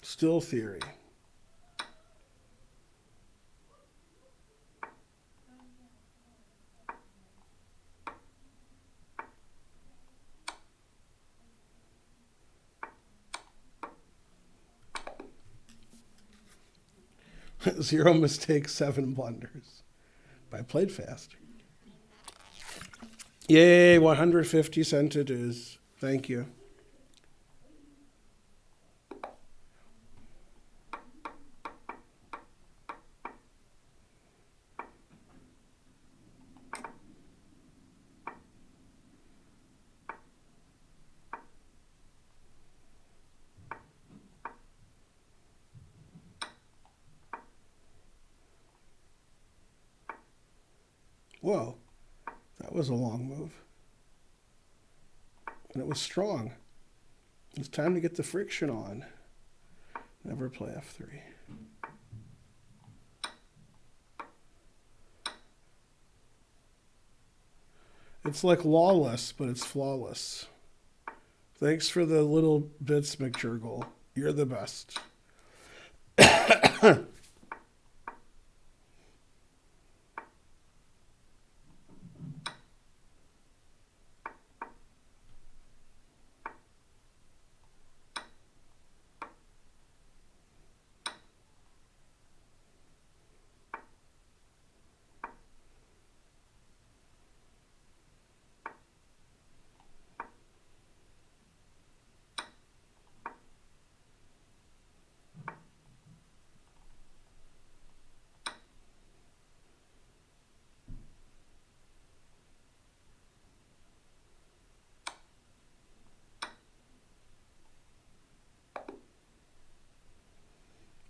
Still theory. Zero mistakes, 7 blunders. But I played fast. Yay, 150 cent it is. Thank you. Whoa, that was a long move. And it was strong. It's time to get the friction on. Never play F3. It's like lawless, but it's flawless. Thanks for the little bits, McJurgle. You're the best.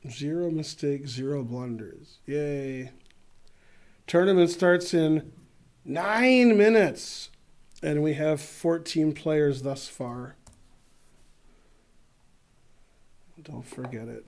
Zero mistakes, 0 blunders. Yay. Tournament starts in 9 minutes. And we have 14 players thus far. Don't forget it.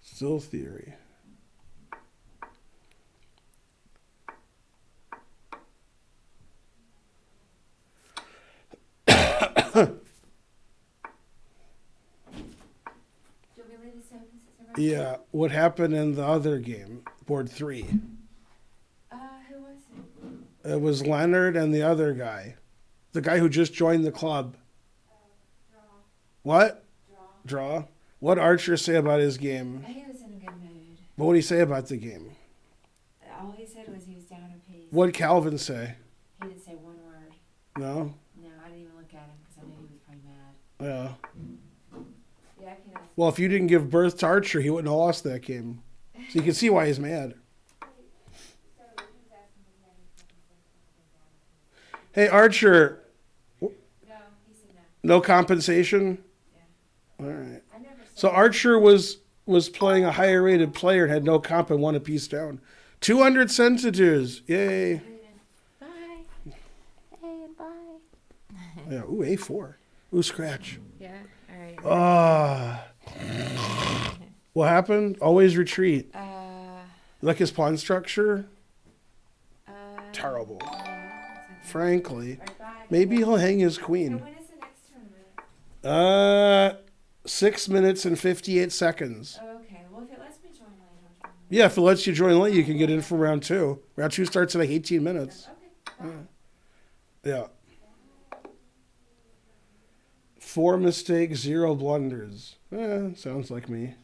Still theory. Do you want me to Yeah. What happened in the other game, board 3? Who was it? It was Leonard and the other guy. The guy who just joined the club. Draw. What? Draw. Draw? What Archer say about his game? He was in a good mood. What would he say about the game? All he said was he was down a piece. What did Calvin say? He didn't say one word. No? No, I didn't even look at him because I knew he was probably mad. Yeah. Yeah, I can ask. Well, if you didn't give birth to Archer, he wouldn't have lost that game. So you can see why he's mad. Hey, Archer, No, he said no. no compensation? Yeah. All right. I never saw So Archer was playing a higher rated player and had no comp and won a piece down. 200 senators. Yay. Bye. Hey, bye. Yeah. Ooh, A4. Ooh, scratch. Yeah, all right. Ah. What happened? Always retreat. Like his pawn structure? Terrible. Yeah, Frankly. all right, bye. Maybe he'll hang his So queen. when is the next tournament? 6 minutes and 58 seconds. Oh, okay. Well, if it lets me join late, I'll join late. Yeah, if it lets you join late, you can get in for round 2. Round 2 starts in like 18 minutes. Okay. Bye. Yeah. 4 mistakes, 0 blunders. Sounds like me.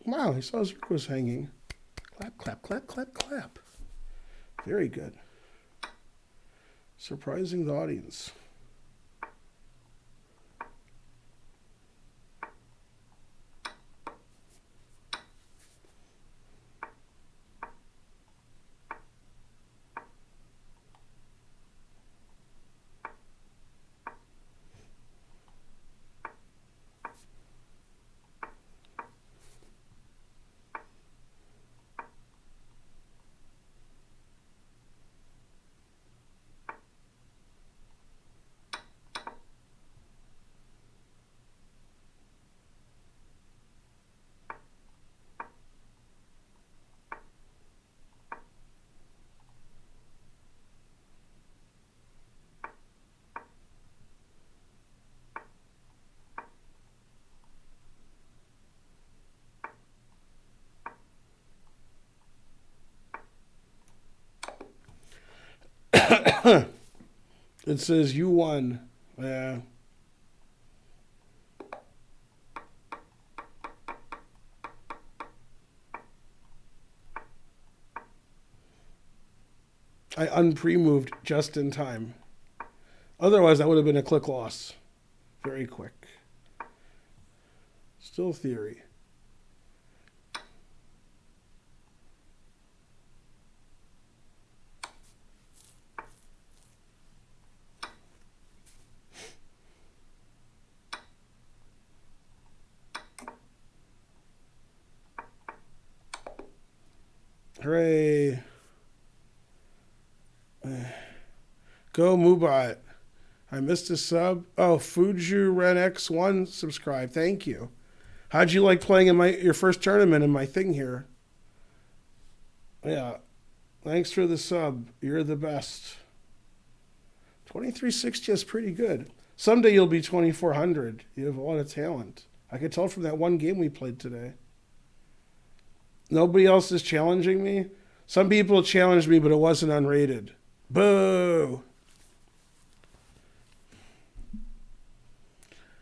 Wow, he saw his rook was hanging. Clap, clap, clap, clap, clap. Very good. Surprising the audience. It says you won. Yeah. I unpre-moved just in time. Otherwise, that would have been a click loss. Very quick. Still theory. Hooray. Go Mubot. I missed a sub. Oh, Fuju Ren X1 subscribe. Thank you. How'd you like playing in your first tournament in my thing here? Yeah. Thanks for the sub. You're the best. 2360 is pretty good. Someday you'll be 2400. You have a lot of talent. I could tell from that one game we played today. Nobody else is challenging me? Some people challenged me, but it wasn't unrated. Boo!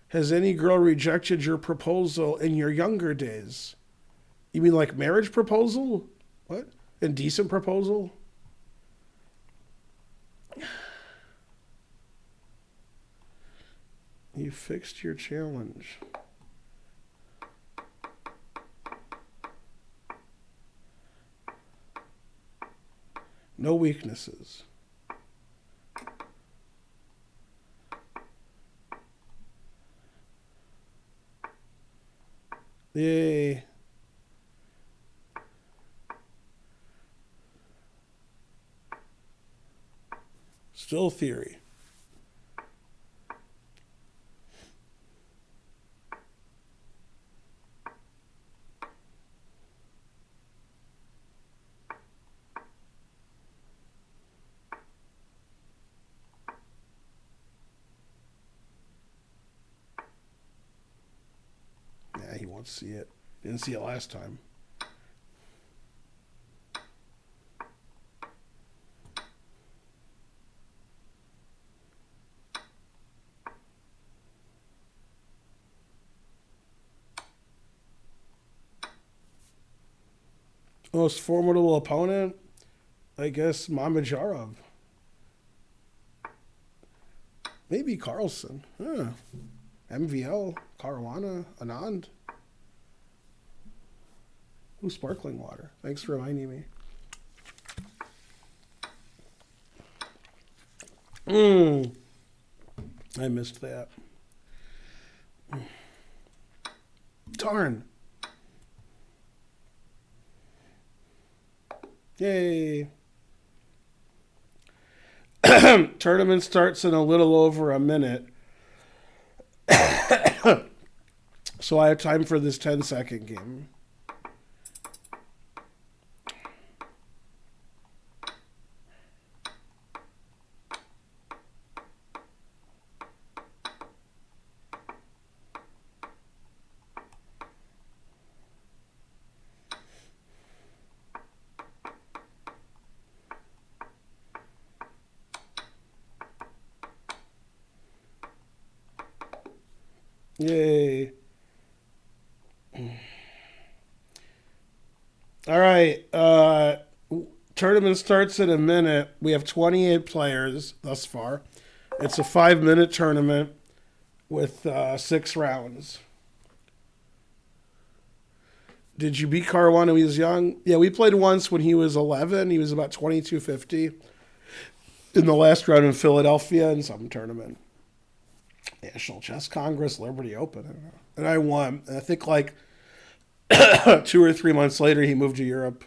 Has any girl rejected your proposal in your younger days? You mean like marriage proposal? What? Indecent proposal? You fixed your challenge. No weaknesses. Yay. Still theory. Yeah, he won't see it. Didn't see it last time. Most formidable opponent? I guess Mamajarov. Maybe Carlson. Huh. MVL, Caruana, Anand. Ooh, sparkling water. Thanks for reminding me. I missed that. Darn. Yay. Tournament starts in a little over a minute. So I have time for this 10-second game. Yay. All right. Tournament starts in a minute. We have 28 players thus far. It's a 5-minute tournament with 6 rounds. Did you beat Caruana when he was young? Yeah, we played once when he was 11. He was about 2250 in the last round in Philadelphia in some tournament. National Chess Congress, Liberty Open. And I won. And I think like 2 or 3 months later, he moved to Europe.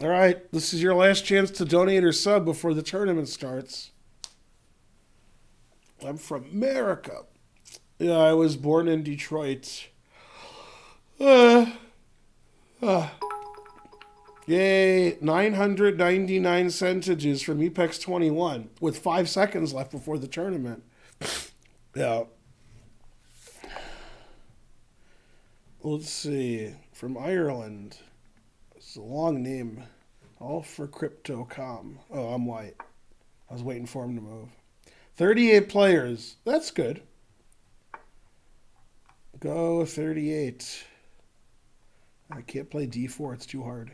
All right, this is your last chance to donate or sub before the tournament starts. I'm from America. Yeah, I was born in Detroit. Yay, 999 centages from EPEX 21 with 5 seconds left before the tournament. Yeah. Let's see. From Ireland. It's a long name. All for Crypto.com. Oh, I'm white. I was waiting for him to move. 38 players. That's good. Go 38. I can't play D4. It's too hard.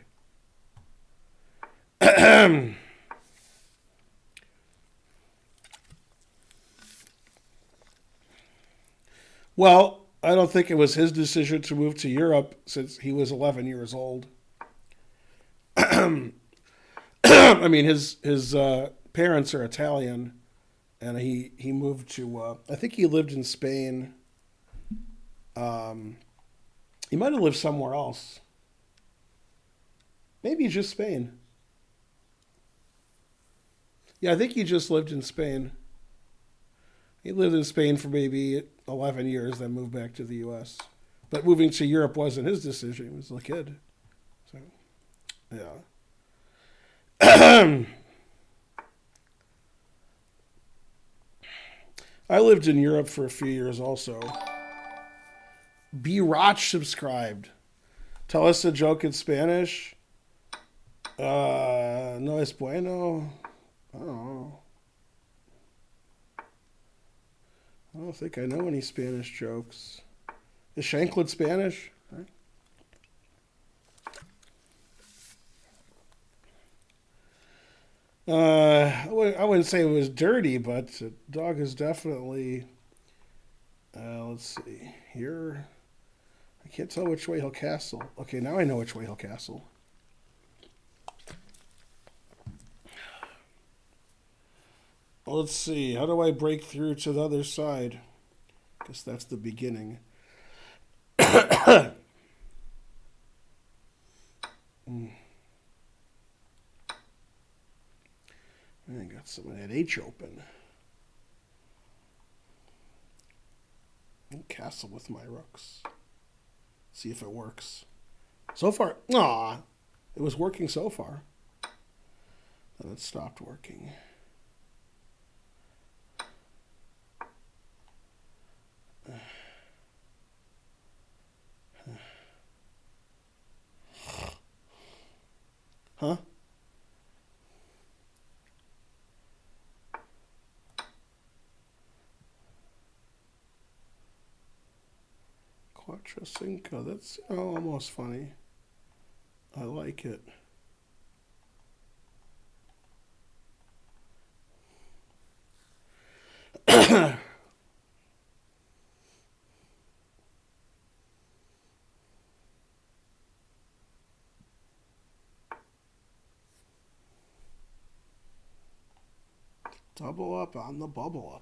Well, I don't think it was his decision to move to Europe since he was 11 years old. I mean, his parents are Italian, and he moved to, I think he lived in Spain. He might have lived somewhere else. Maybe just Spain. Yeah, I think he just lived in Spain. He lived in Spain for maybe 11 years, then moved back to the U.S. But moving to Europe wasn't his decision. He was a kid. So, yeah. I lived in Europe for a few years also. B. Roch subscribed. Tell us a joke in Spanish. No es bueno. I don't know. I don't think I know any Spanish jokes. Is Shanklet Spanish? I wouldn't say it was dirty, but the dog is definitely... let's see. Here... I can't tell which way he'll castle. Okay, now I know which way he'll castle. Let's see. How do I break through to the other side? Guess that's the beginning. I got some of that H open. And castle with my rooks. See if it works. So far, it was working so far. Then it stopped working. Huh? Quattro Cinco. That's almost funny. I like it. Double up on the bubble up.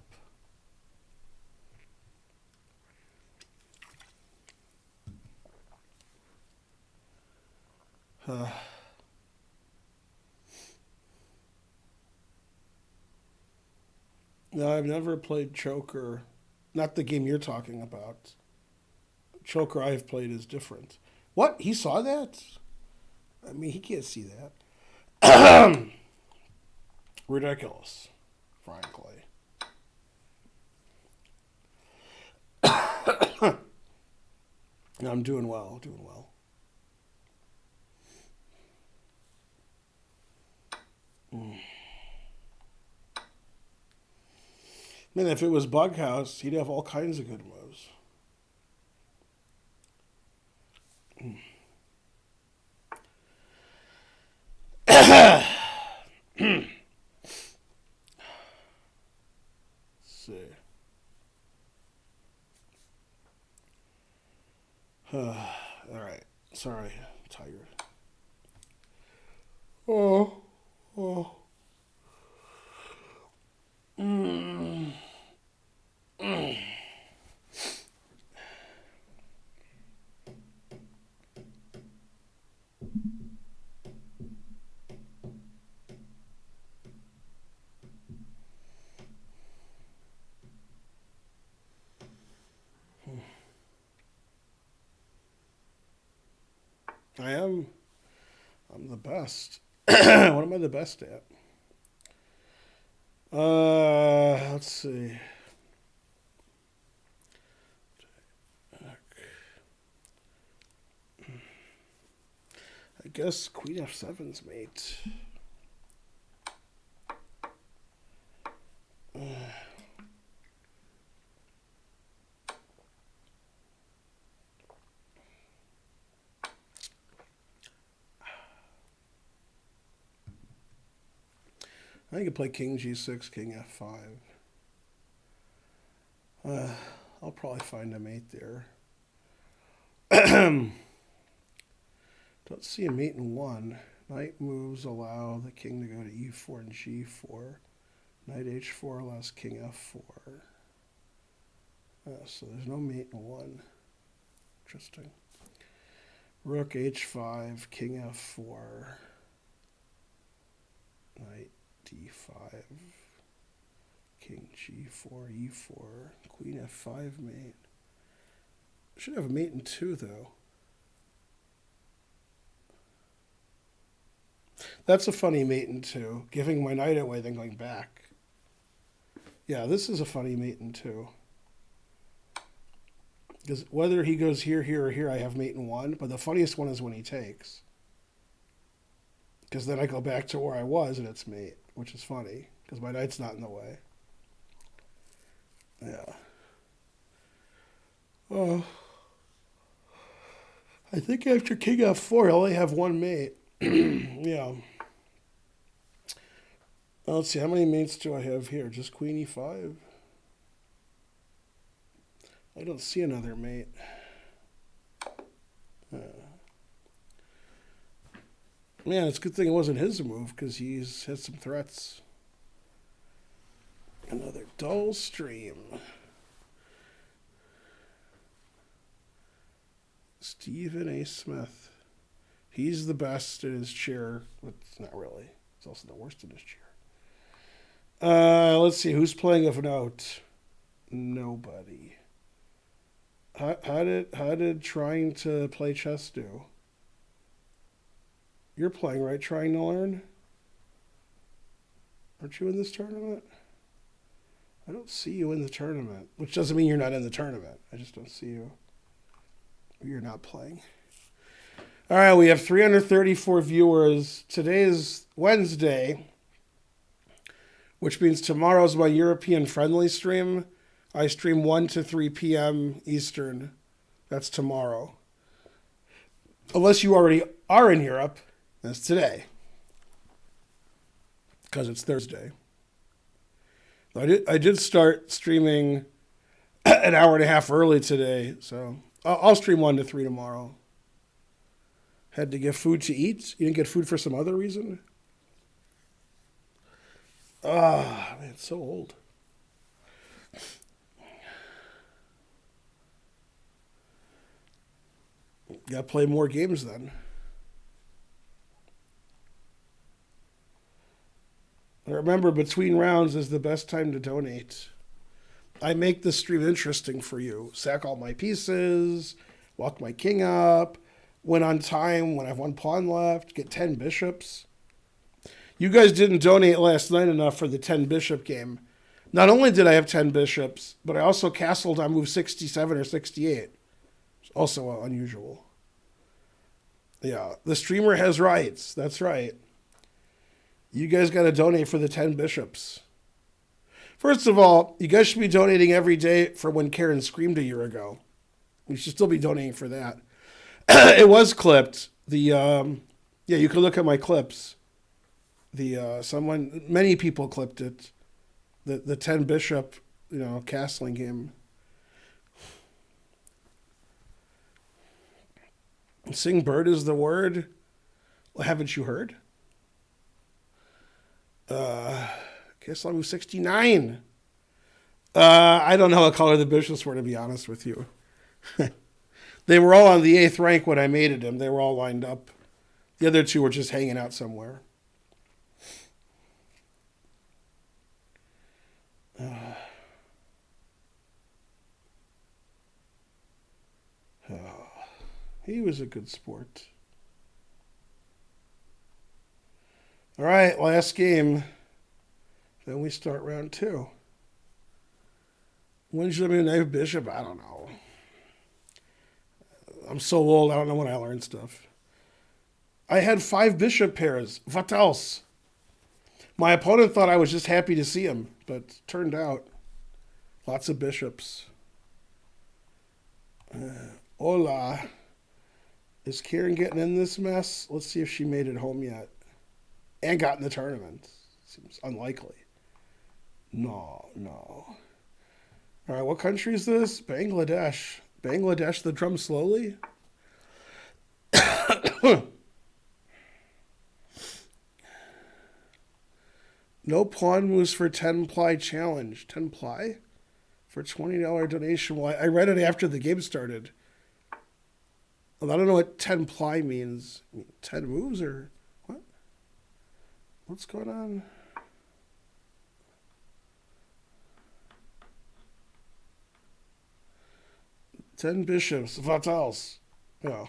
No, I've never played Choker. Not the game you're talking about. Choker I've played is different. What? He saw that? I mean, he can't see that. Ridiculous, frankly. I'm doing well, doing well. Man, if it was Bughouse, he'd have all kinds of good moves. Let's see. All right. Sorry, I'm tired. Oh. I'm the best. What am I the best at? Let's see. I guess Queen F7's mate. I could play King G6, King F5. I'll probably find a mate there. Don't see a mate in 1. Knight moves allow the king to go to E4 and G4. Knight H4 allows King F4. So there's no mate in 1. Interesting. Rook H5, King F4. Knight D5. King G4, E4. Queen F5 mate. Should have a mate in 2 though. That's a funny mate in 2. Giving my knight away, then going back. Yeah, this is a funny mate in 2. Because whether he goes here, here, or here, I have mate in 1. But the funniest one is when he takes. Because then I go back to where I was and it's mate, which is funny. Because my knight's not in the way. Yeah. Oh. I think after King F4, I only have 1 mate. Yeah. Let's see, how many mates do I have here? Just Queen E5? I don't see another mate. Man, it's a good thing it wasn't his move, because he's had some threats. Another dull stream. Stephen A. Smith. He's the best in his chair. But not really. He's also the worst in his chair. Let's see. Who's playing of note? Nobody. How did trying to play chess do? You're playing, right? Trying to learn? Aren't you in this tournament? I don't see you in the tournament, which doesn't mean you're not in the tournament. I just don't see you. You're not playing. All right, we have 334 viewers. Today is Wednesday, which means tomorrow's my European friendly stream. I stream 1 to 3 p.m. Eastern. That's tomorrow. Unless you already are in Europe, that's today. Because it's Thursday. I did start streaming an hour and a half early today, so I'll stream 1 to 3 tomorrow. Had to get food to eat. You didn't get food for some other reason? Ah, man, it's so old. Got to play more games then. Remember, between rounds is the best time to donate. I make the stream interesting for you. Sack all my pieces, walk my king up, win on time when I have 1 pawn left, get 10 bishops. You guys didn't donate last night enough for the 10 bishop game. Not only did I have 10 bishops, but I also castled on move 67 or 68. It's also unusual. Yeah, the streamer has rights. That's right. You guys got to donate for the 10 bishops. First of all, you guys should be donating every day for when Karen screamed a year ago. You should still be donating for that. It was clipped. You can look at my clips. Many people clipped it. The 10 bishop, castling game. Sing bird is the word. Well, haven't you heard? Guess I'll move 69. I don't know what color the bishops were, to be honest with you. They were all on the 8th rank when I mated them. They were all lined up. The other 2 were just hanging out somewhere. He was a good sport. All right, last game. Then we start round 2. When should I be a knife bishop? I don't know. I'm so old, I don't know when I learned stuff. I had 5 bishop pairs. What else? My opponent thought I was just happy to see him, but turned out lots of bishops. Hola. Is Karen getting in this mess? Let's see if she made it home yet. And got in the tournament. Seems unlikely. No. All right, what country is this? Bangladesh. Bangladesh, the drum slowly? No pawn moves for 10 ply challenge. 10 ply? For $20 donation. Well, I read it after the game started. Well, I don't know what 10 ply means. 10 moves or what? What's going on? Ten bishops. What else? Oh.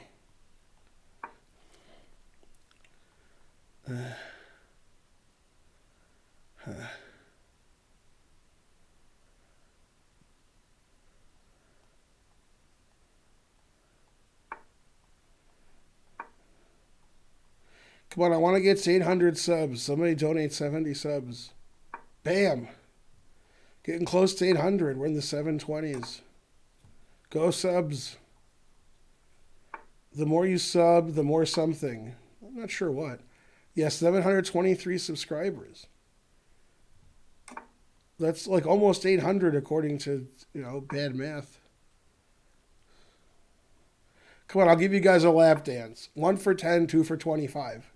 Come on, I want to get to 800 subs. Somebody donate 70 subs. Bam. Getting close to 800. We're in the 720s. Go subs. The more you sub, the more something. I'm not sure what. Yes, 723 subscribers. That's like almost 800 according to, bad math. Come on, I'll give you guys a lap dance. 1 for 10, 2 for 25.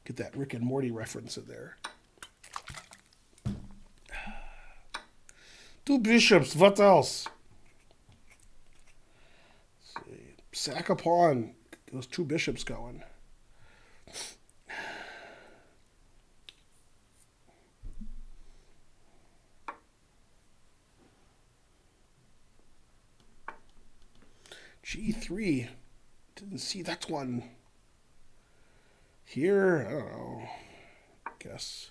Get that Rick and Morty reference in there. 2 bishops, what else? Let's see. Sack a pawn. Those 2 bishops going. G3. Didn't see that one. Here, I don't know. Guess.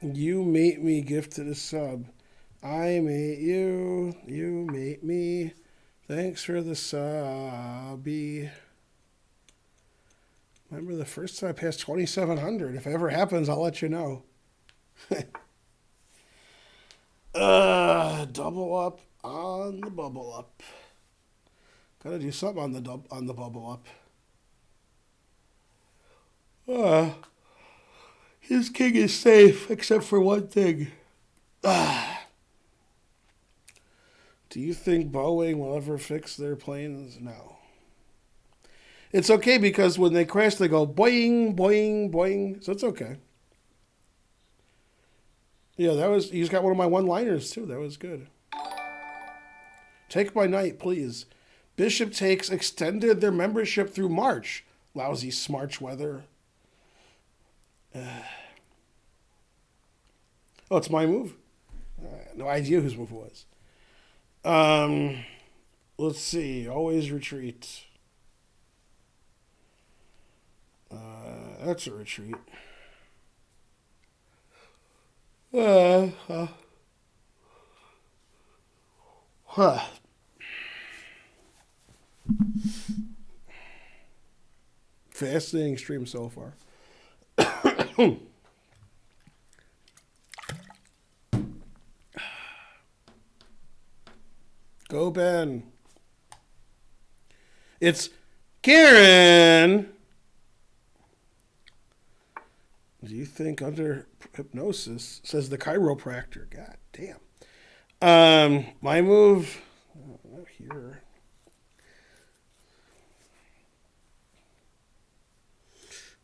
You mate me, gifted a sub. I mate you, you mate me. Thanks for the subby. Remember the first time I passed 2,700. If it ever happens, I'll let you know. Double up on the bubble up. Gotta do something on the bubble up. His king is safe, except for one thing. Do you think Boeing will ever fix their planes? No. It's okay because when they crash, they go boing, boing, boing. So it's okay. Yeah, he's got one of my one-liners too. That was good. Take my knight, please. Bishop takes extended their membership through March. Lousy smarch weather. Oh, it's my move? No idea whose move it was. Let's see. Always retreat. That's a retreat. Fascinating stream so far. Go, Ben. It's Karen. Do you think under hypnosis, says the chiropractor? God damn. My move, not here.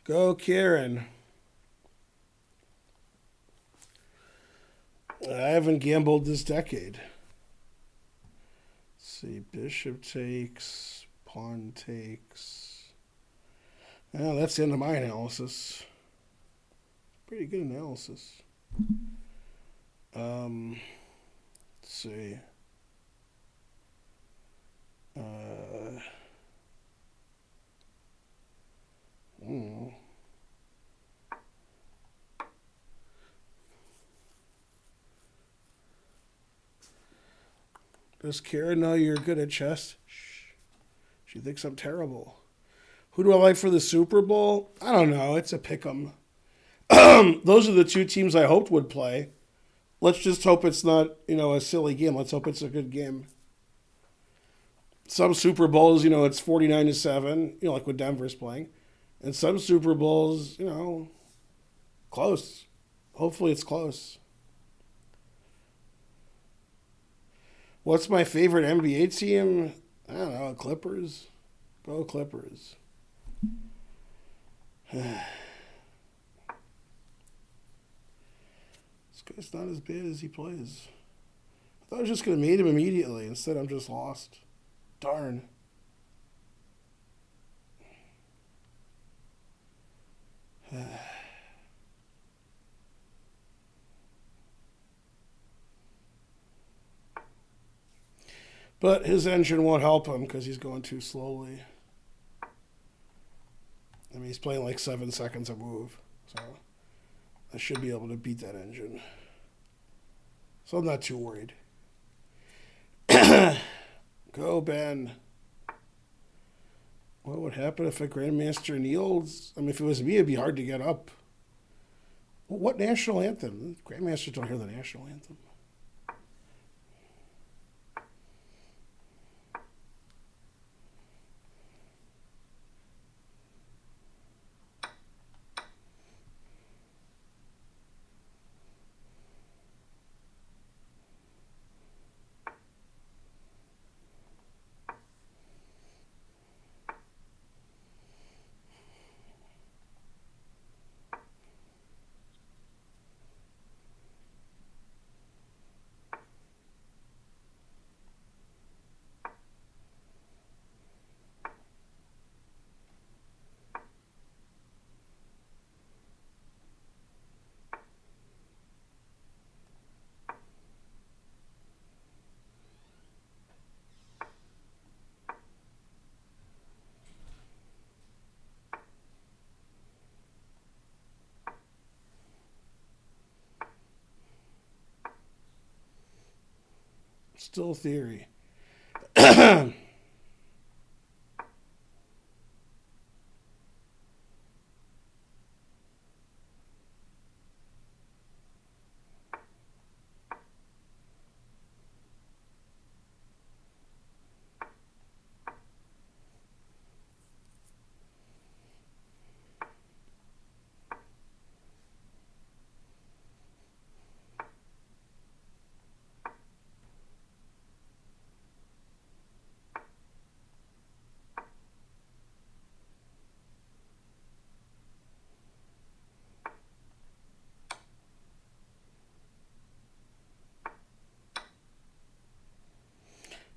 Go, Karen. I haven't gambled this decade. Let's see, bishop takes, pawn takes. Well, that's the end of my analysis. Pretty good analysis. Let's see. Does Karen know you're good at chess? Shh. She thinks I'm terrible. Who do I like for the Super Bowl? I don't know. It's a pick'em. Those are the 2 teams I hoped would play. Let's just hope it's not, a silly game. Let's hope it's a good game. Some Super Bowls, it's 49-7, like what Denver's playing. And some Super Bowls, close. Hopefully it's close. What's my favorite NBA team? I don't know, Clippers. Go Clippers. This guy's not as bad as he plays. I thought I was just going to mate him immediately. Instead, I'm just lost. Darn. But his engine won't help him because he's going too slowly. I mean, he's playing like 7 seconds a move. So I should be able to beat that engine. So I'm not too worried. Go, Ben. What would happen if a Grandmaster kneels? I mean, if it was me, it'd be hard to get up. What national anthem? Grandmasters don't hear the national anthem. Still theory.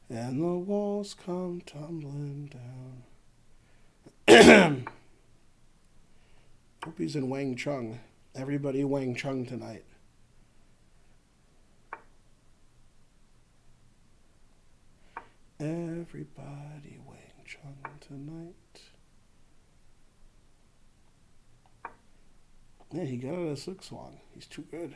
And the walls come tumbling down. Hope he's in Wang Chung. Everybody Wang Chung tonight. Everybody Wang Chung tonight. Yeah, he got it at 6 long. He's too good.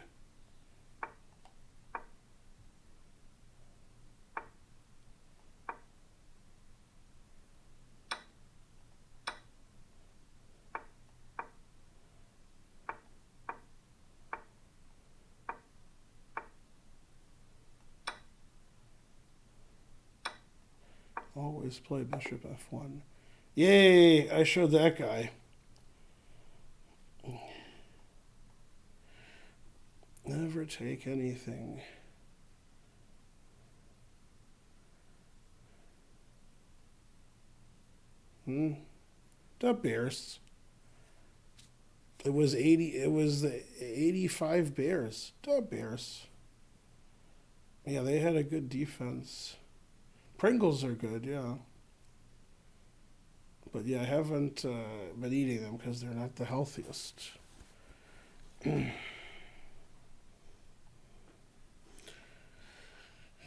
Always play bishop f1. Yay, I showed that guy. Never take anything. The Bears. It was the 85 Bears. The Bears. Yeah, they had a good defense. Pringles are good, yeah. But yeah, I haven't been eating them because they're not the healthiest.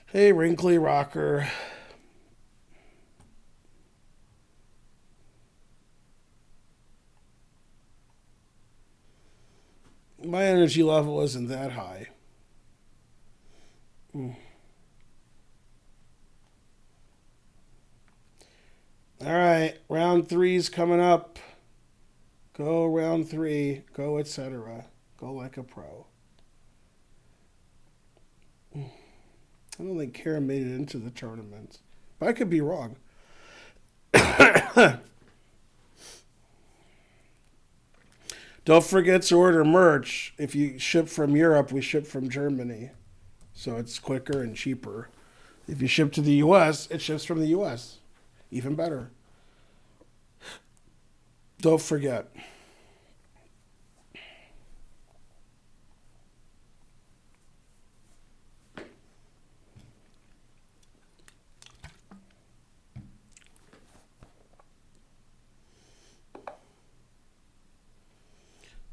Hey, Wrinkly Rocker. My energy level isn't that high. All right, round 3's coming up. Go round 3, go etc. Go like a pro. I don't think Karen made it into the tournament, but I could be wrong. Don't forget to order merch. If you ship from Europe, we ship from Germany, so it's quicker and cheaper. If you ship to the U.S., it ships from the U.S. Even better. Don't forget.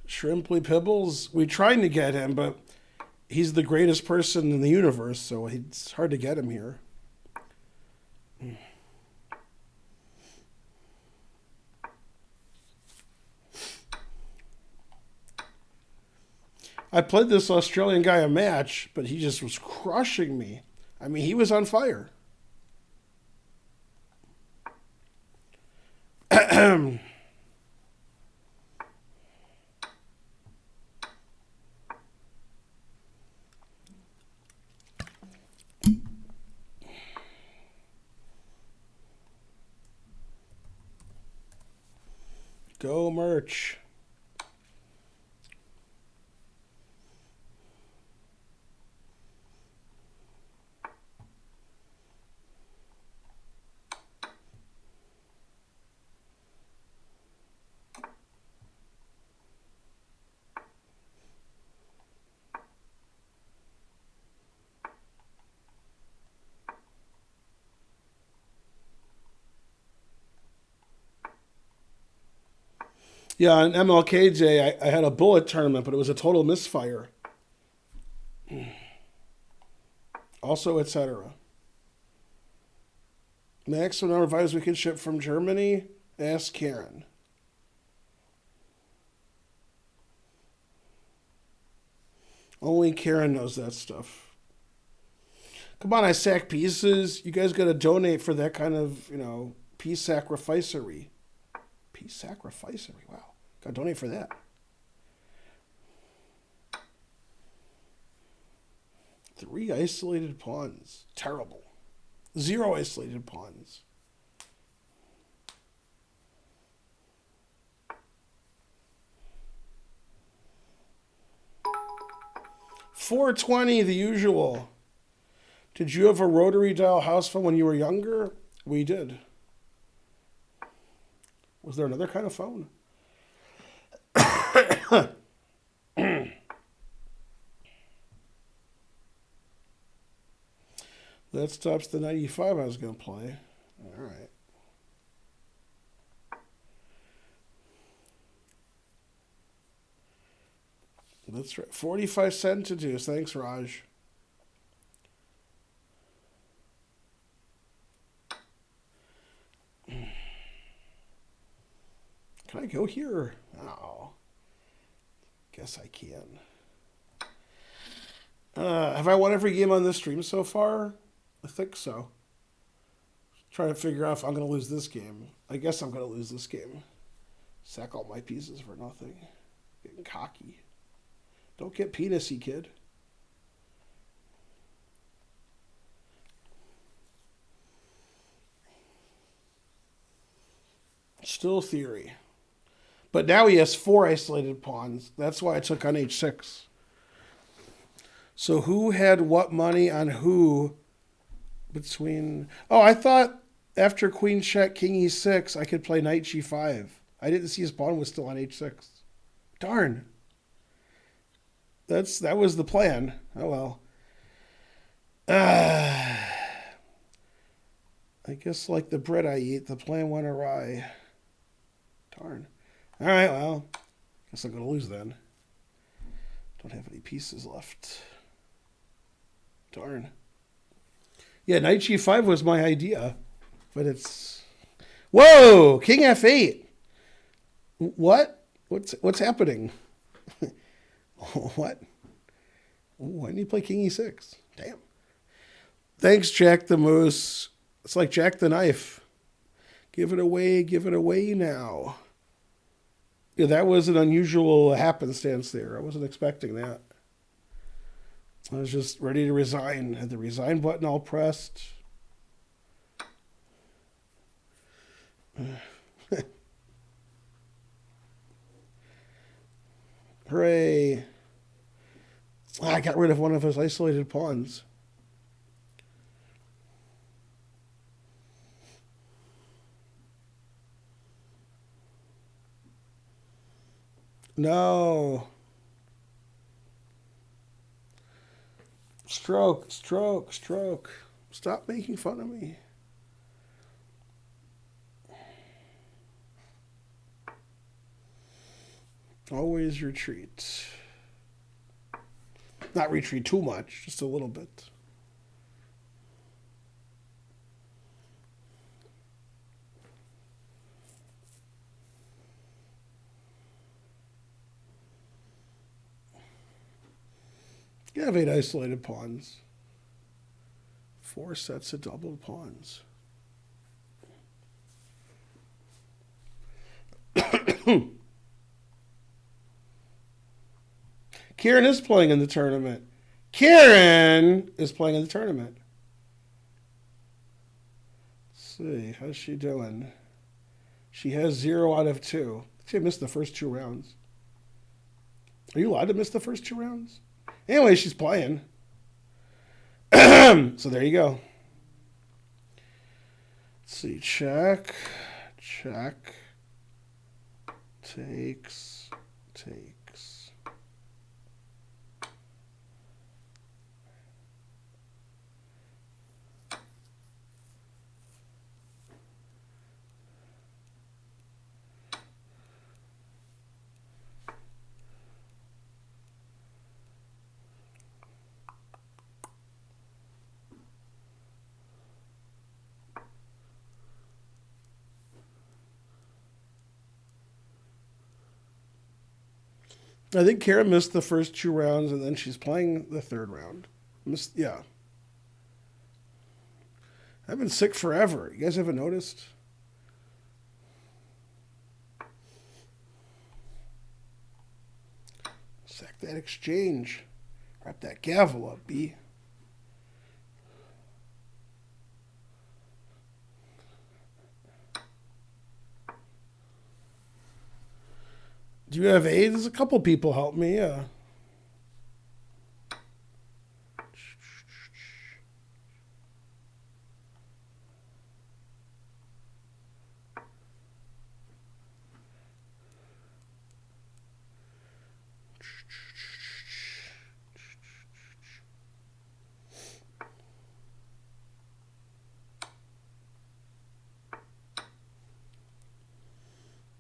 Shrimply Pibbles, we tried to get him, but he's the greatest person in the universe, so it's hard to get him here. I played this Australian guy a match, but he just was crushing me. I mean, he was on fire. Go merch. Yeah, on MLK Day, I had a bullet tournament, but it was a total misfire. Also, etc. Maximum number of items we can ship from Germany? Ask Karen. Only Karen knows that stuff. Come on, I sack pieces. You guys got to donate for that kind of, peace sacrificery. Peace sacrificery, wow. Got to donate for that. Three isolated pawns. Terrible. 0 isolated pawns. $4.20, the usual. Did you have a rotary dial house phone when you were younger? We did. Was there another kind of phone? That stops the 95 I was going to play. All right. That's right. 45 cents to do. Thanks, Raj. Can I go here? Oh. Guess I can. Have I won every game on this stream so far? I think so. Trying to figure out if I'm going to lose this game. I guess I'm going to lose this game. Sack all my pieces for nothing. Getting cocky. Don't get penisy, kid. Still theory. But now he has 4 isolated pawns. That's why I took on h6. So who had what money on who between... Oh, I thought after queen check, king e6, I could play knight g5. I didn't see his pawn was still on h6. Darn. That was the plan. Oh, well. I guess like the bread I eat, the plan went awry. Darn. All right, well, guess I'm going to lose then. Don't have any pieces left. Darn. Yeah, knight g5 was my idea, but it's... Whoa! King f8! What? What's happening? What? Why didn't you play king e6? Damn. Thanks, Jack the Moose. It's like Jack the Knife. Give it away now. Yeah, that was an unusual happenstance there. I wasn't expecting that. I was just ready to resign. Had the resign button all pressed. Hooray. I got rid of one of his isolated pawns. No. Stroke. Stop making fun of me. Always retreat. Not retreat too much, just a little bit. You have 8 isolated pawns. 4 sets of double pawns. Karen is playing in the tournament. Let's see, how's she doing? She has 0 out of 2. Actually, I missed the first 2 rounds. Are you allowed to miss the first 2 rounds? Anyway, she's playing. So there you go. Let's see. Check. Check. Takes. I think Kara missed the first 2 rounds, and then she's playing the 3rd round. Yeah. I've been sick forever. You guys haven't noticed? Sack that exchange. Wrap that gavel up, B. Do you have AIDS? A couple people help me, yeah.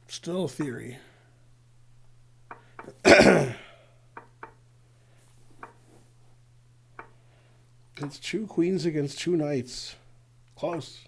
Still a theory. It's 2 queens against 2 knights. Close.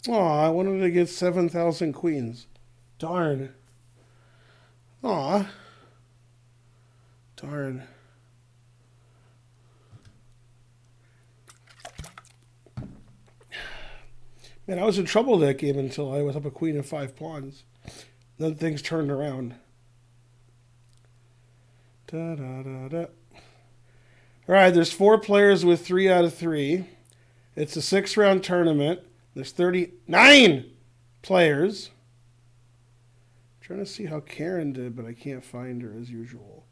Aw, I wanted to get 7,000 queens. Darn. Aw. Darn. Man, I was in trouble that game until I was up a queen and 5 pawns. Then things turned around. Da-da-da-da. All right, there's 4 players with 3 out of 3. It's a 6-round tournament. There's 39 players. I'm trying to see how Karen did, but I can't find her as usual.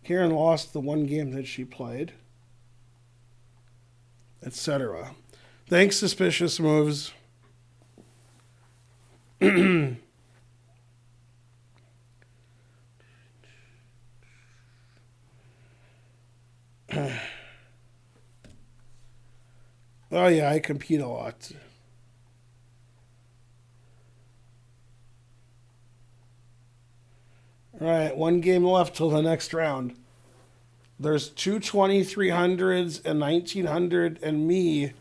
Karen lost the 1 game that she played, etc. Thanks, Suspicious Moves. Oh yeah, I compete a lot. All right, 1 game left till the next round. There's 2 2300s and 1900 and me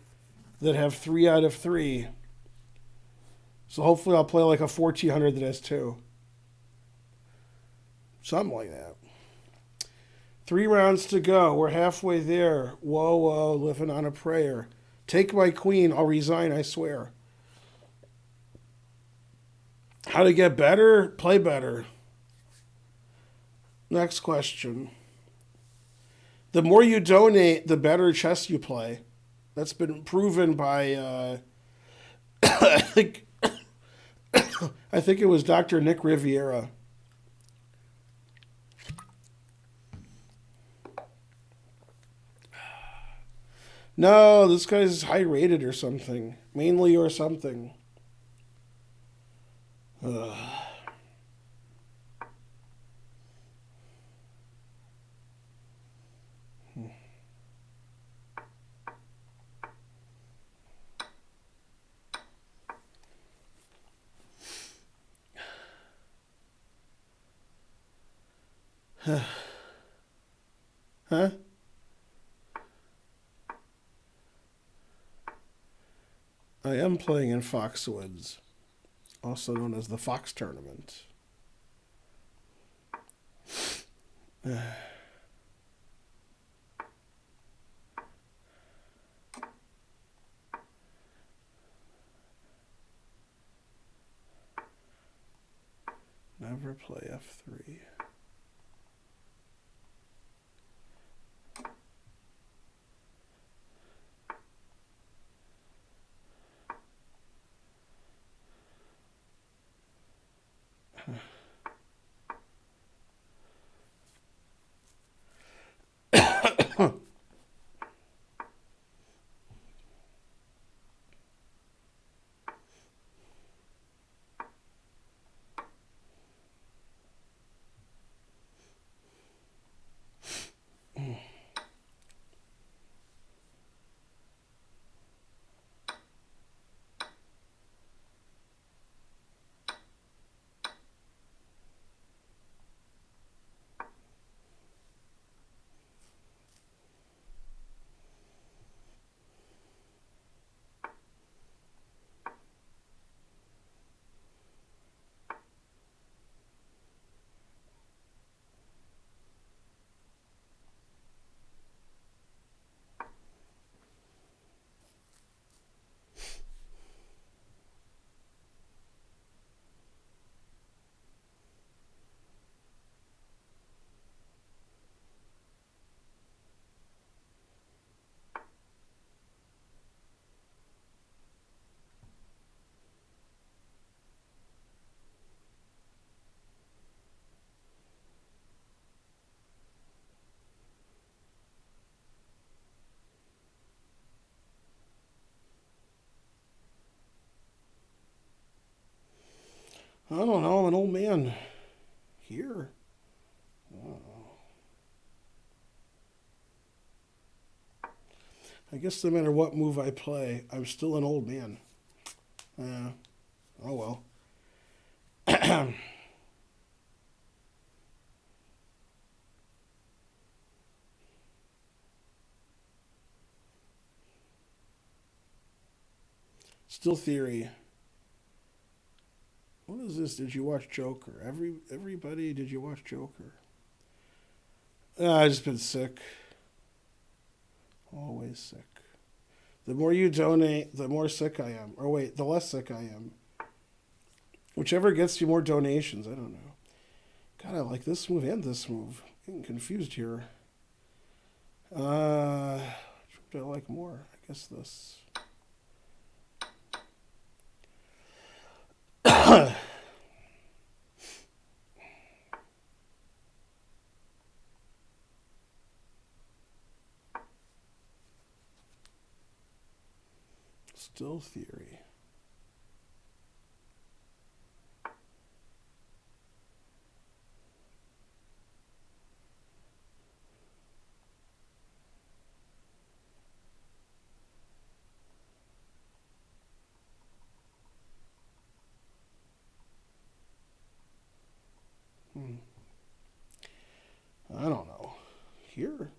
that have 3 out of 3. So hopefully I'll play like a 1400 that has 2. Something like that. 3 rounds to go. We're halfway there. Whoa, whoa, living on a prayer. Take my queen. I'll resign, I swear. How to get better? Play better. Next question. The more you donate, the better chess you play. That's been proven by, I think it was Dr. Nick Riviera. No, this guy's high rated or something. Mainly or something. Ugh. Huh? I am playing in Foxwoods, also known as the Fox Tournament. Never play f3. I don't know. I'm an old man here. I guess no matter what move I play, I'm still an old man. Oh well. Still theory. What is this? Did you watch Joker? Everybody, did you watch Joker? I've just been sick. Always sick. The more you donate, the more sick I am. Or wait, the less sick I am. Whichever gets you more donations, I don't know. God, I like this move and this move. I'm getting confused here. Which one do I like more? I guess this. Still theory. I don't know. Here?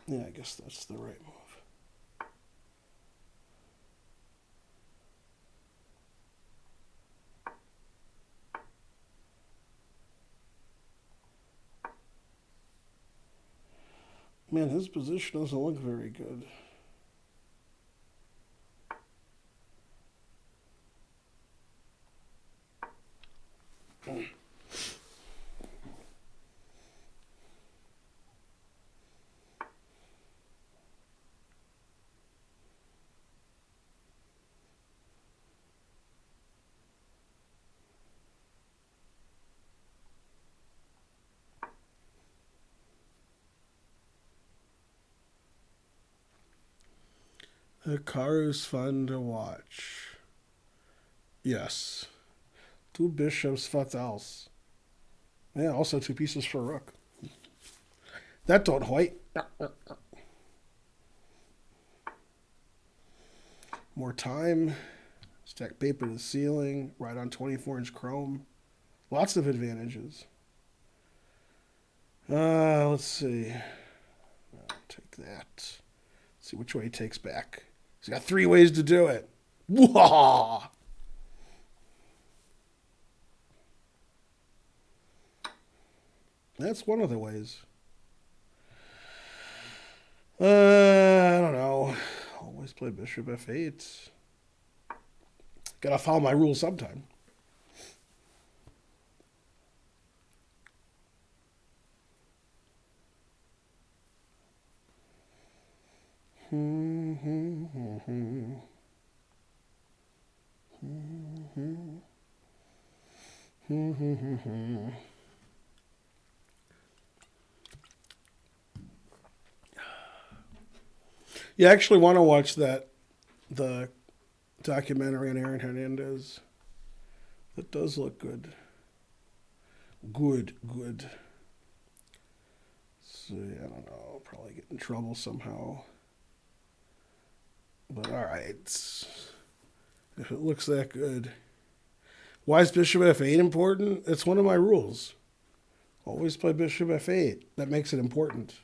Yeah, I guess that's the right move. Man, his position doesn't look very good. The car is fun to watch. Yes. Two bishops, what else? Yeah, also two pieces for a rook. That don't hoit. More time. Stack paper to the ceiling. Right on 24-inch chrome. Lots of advantages. Let's see. I'll take that. See which way he takes back. He's got 3 ways to do it. Whoa! That's one of the ways. I don't know. Always play bishop f8. Gotta follow my rules sometime. You actually want to watch the documentary on Aaron Hernandez. That does look good. Good. So, I don't know. I'll probably get in trouble somehow. But all right. If it looks that good. Why is bishop f8 important? It's one of my rules. Always play bishop f8. That makes it important.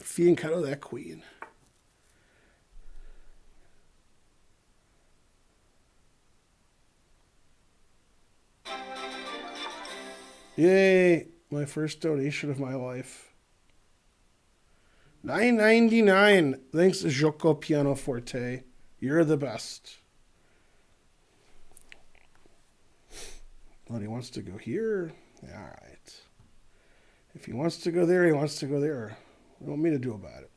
Fianchetto that queen. Yay! My first donation of my life. $9.99. Thanks, Joko Pianoforte. You're the best. Well, he wants to go here. All right. If he wants to go there, he wants to go there. What do you want me to do about it?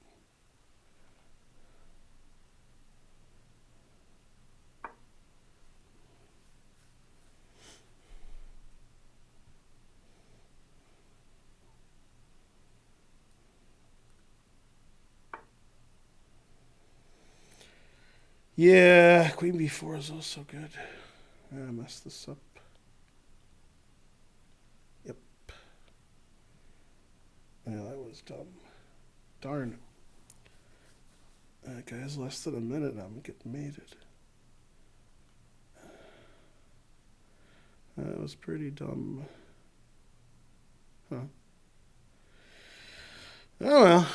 Yeah, queen b4 is also good. I messed this up. Yep. Yeah, that was dumb. Darn. That guy's less than a minute and I'm getting mated. That was pretty dumb. Huh. Oh well.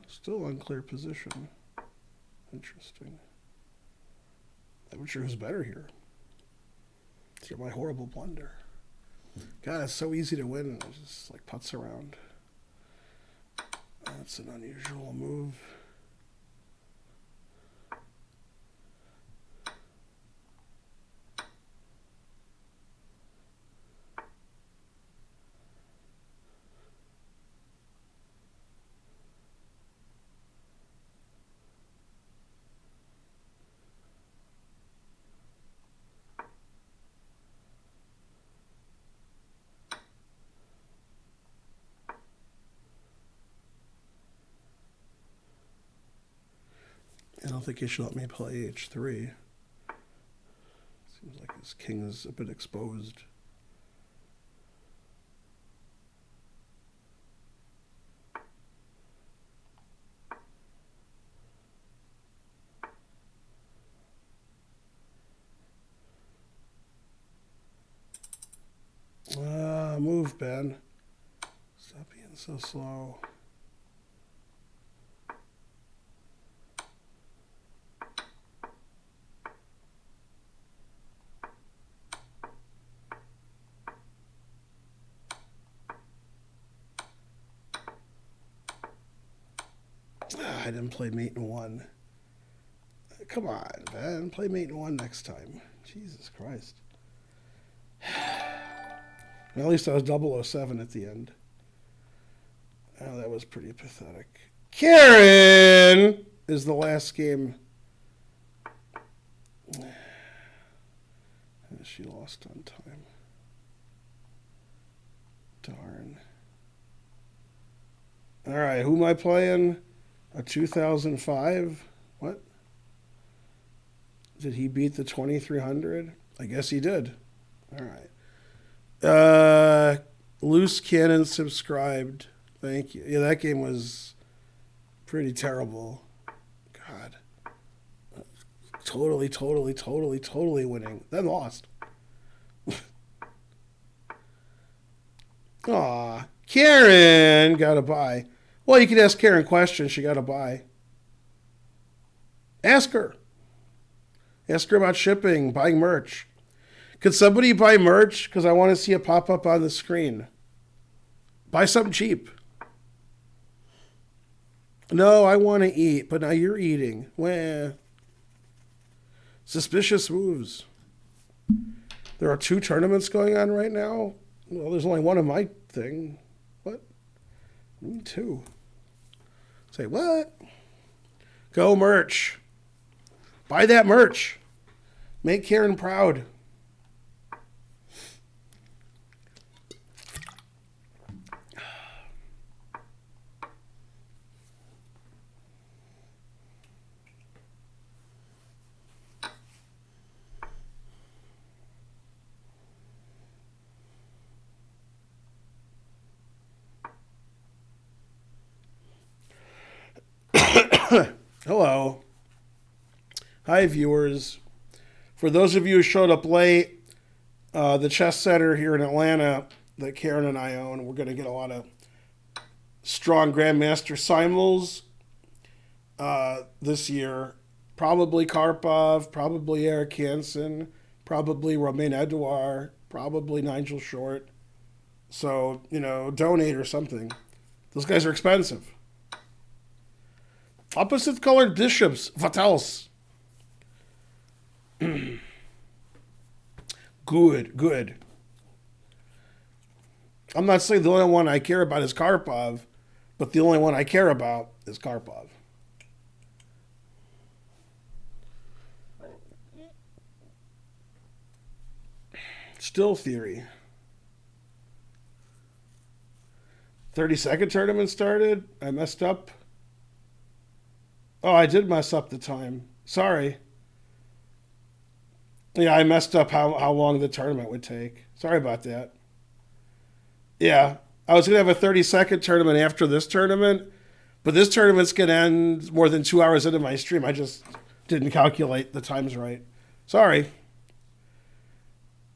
Still unclear position. Interesting. I'm sure who's better here. It's my horrible blunder. God, it's so easy to win. It just like putts around. That's an unusual move. I don't think he should let me play h3. Seems like his king is a bit exposed. Move, Ben. Stop being so slow. I didn't play mate in one. Come on, man. Play mate in one next time. Jesus Christ. At least I was 007 at the end. Oh, that was pretty pathetic. Karen is the last game. She lost on time. Darn. All right, who am I playing? A 2005? What? Did he beat the 2300? I guess he did. All right. Loose Cannon subscribed. Thank you. Yeah, that game was pretty terrible. God. totally winning. Then lost. Aw, Karen got a buy. Well, you could ask Karen questions. She got a buy. Ask her. Ask her about shipping, buying merch. Could somebody buy merch? Because I want to see it pop up on the screen. Buy something cheap. No, I want to eat, but now you're eating. Wah. Suspicious moves. There are 2 tournaments going on right now. Well, there's only one of my thing. What? Me too. Say what? Go merch. Buy that merch. Make Karen proud. Hello. Hi, viewers. For those of you who showed up late, the chess center here in Atlanta that Karen and I own, we're going to get a lot of strong Grandmaster simuls this year. Probably Karpov, probably Eric Hansen, probably Romain Edouard, probably Nigel Short. So, donate or something. Those guys are expensive. Opposite colored bishops. What else? Good. I'm not saying the only one I care about is Karpov, but the only one I care about is Karpov. Still theory. 30-second tournament started. I messed up. Oh, I did mess up the time. Sorry. Yeah, I messed up how long the tournament would take. Sorry about that. Yeah, I was going to have a 30-second tournament after this tournament, but this tournament's going to end more than 2 hours into my stream. I just didn't calculate the times right. Sorry.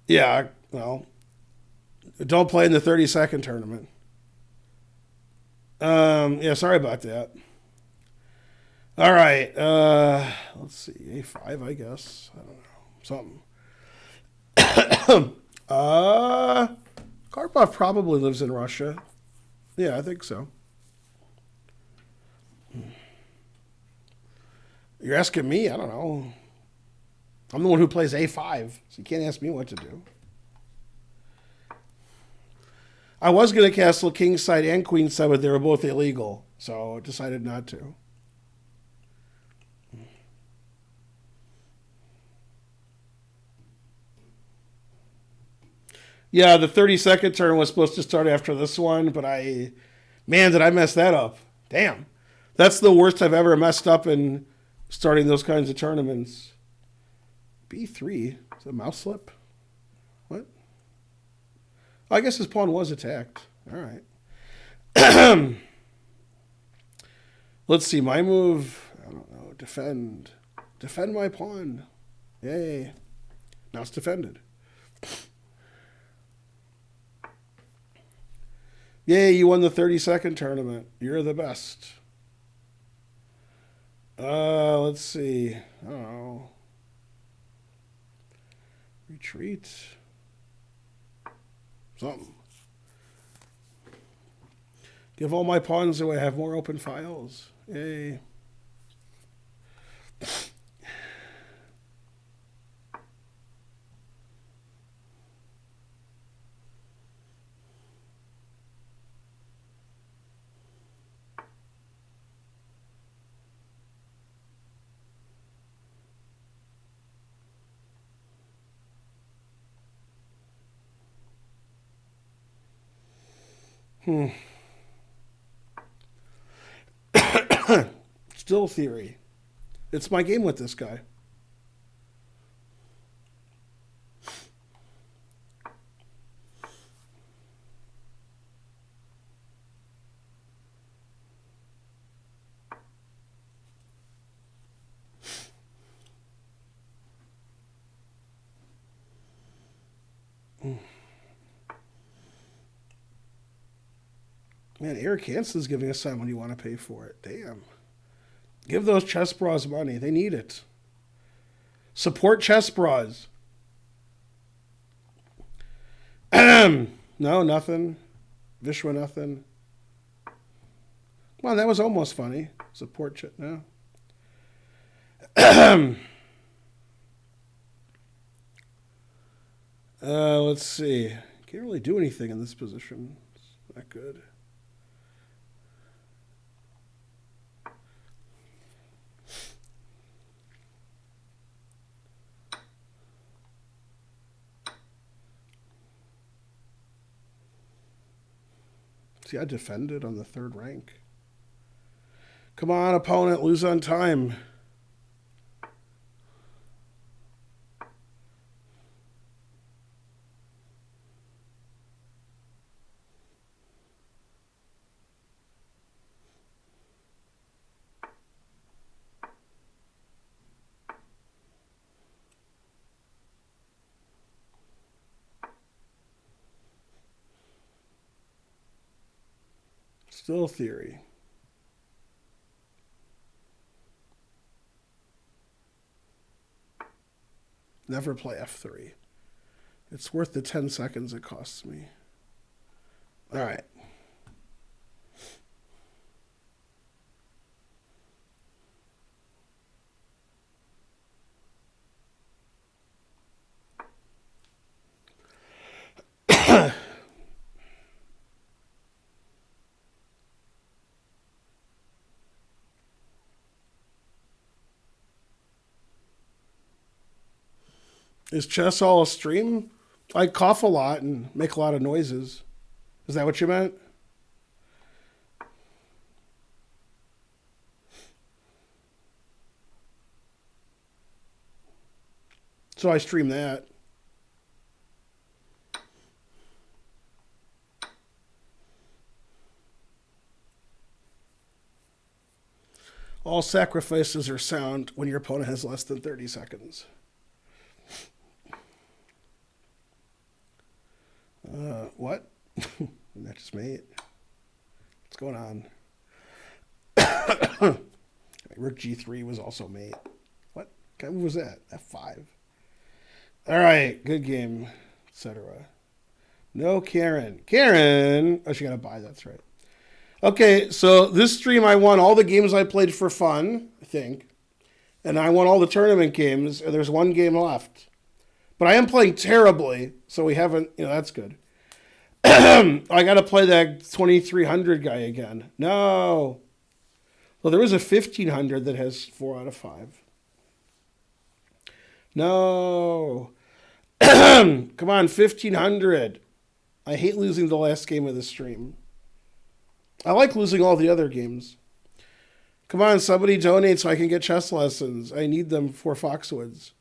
Yeah, well, don't play in the 30-second tournament. Yeah, sorry about that. All right, let's see, A5, I guess. I don't know, something. Karpov probably lives in Russia. Yeah, I think so. You're asking me? I don't know. I'm the one who plays A5, so you can't ask me what to do. I was going to castle kingside and queenside, but they were both illegal, so I decided not to. Yeah, the 30-second turn was supposed to start after this one, but man, did I mess that up. Damn. That's the worst I've ever messed up in starting those kinds of tournaments. B3? Is it a mouse slip? What? I guess his pawn was attacked. All right. Let's see, my move, I don't know, defend. Defend my pawn. Yay. Now it's defended. Yay, you won the 30-second tournament. You're the best. Let's see. I don't know. Retreat. Something. Give all my pawns away. Have more open files. Yay. Still theory. It's my game with this guy. Man, Eric Hansen's giving us someone you want to pay for it. Damn. Give those chess bras money. They need it. Support chess bras. No, nothing. Vishwa, nothing. Well, that was almost funny. Support chess. No. Let's see. Can't really do anything in this position. It's not good. See, I defended on the 3rd rank. Come on, opponent, lose on time. Still theory. Never play F3. It's worth the 10 seconds it costs me. All right. Is chess all a stream? I cough a lot and make a lot of noises. Is that what you meant? So I stream that. All sacrifices are sound when your opponent has less than 30 seconds. What? That just mate. What's going on? Rook G3 was also mate. What kind of move was that? F5. All right, good game, etc. No Karen. Karen! Oh, she got to buy, that's right. Okay, so this stream I won all the games I played for fun, I think. And I won all the tournament games, and there's one game left. But I am playing terribly, so we haven't, that's good. I got to play that 2300 guy again. No. Well, there is a 1500 that has 4 out of 5. No. Come on, 1500. I hate losing the last game of the stream. I like losing all the other games. Come on, somebody donate so I can get chess lessons. I need them for Foxwoods.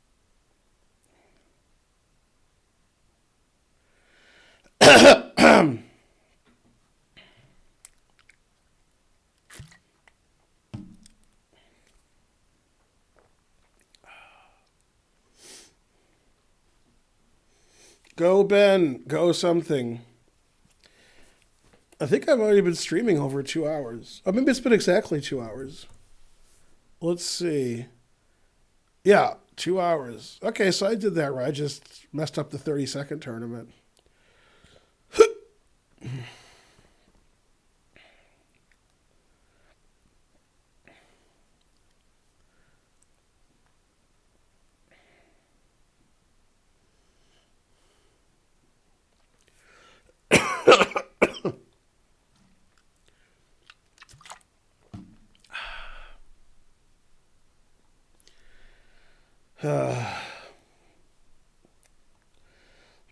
Go, Ben. Go something. I think I've already been streaming over 2 hours. Oh, maybe it's been exactly 2 hours. Let's see. Yeah, 2 hours. Okay, so I did that right. I just messed up the 30-second tournament.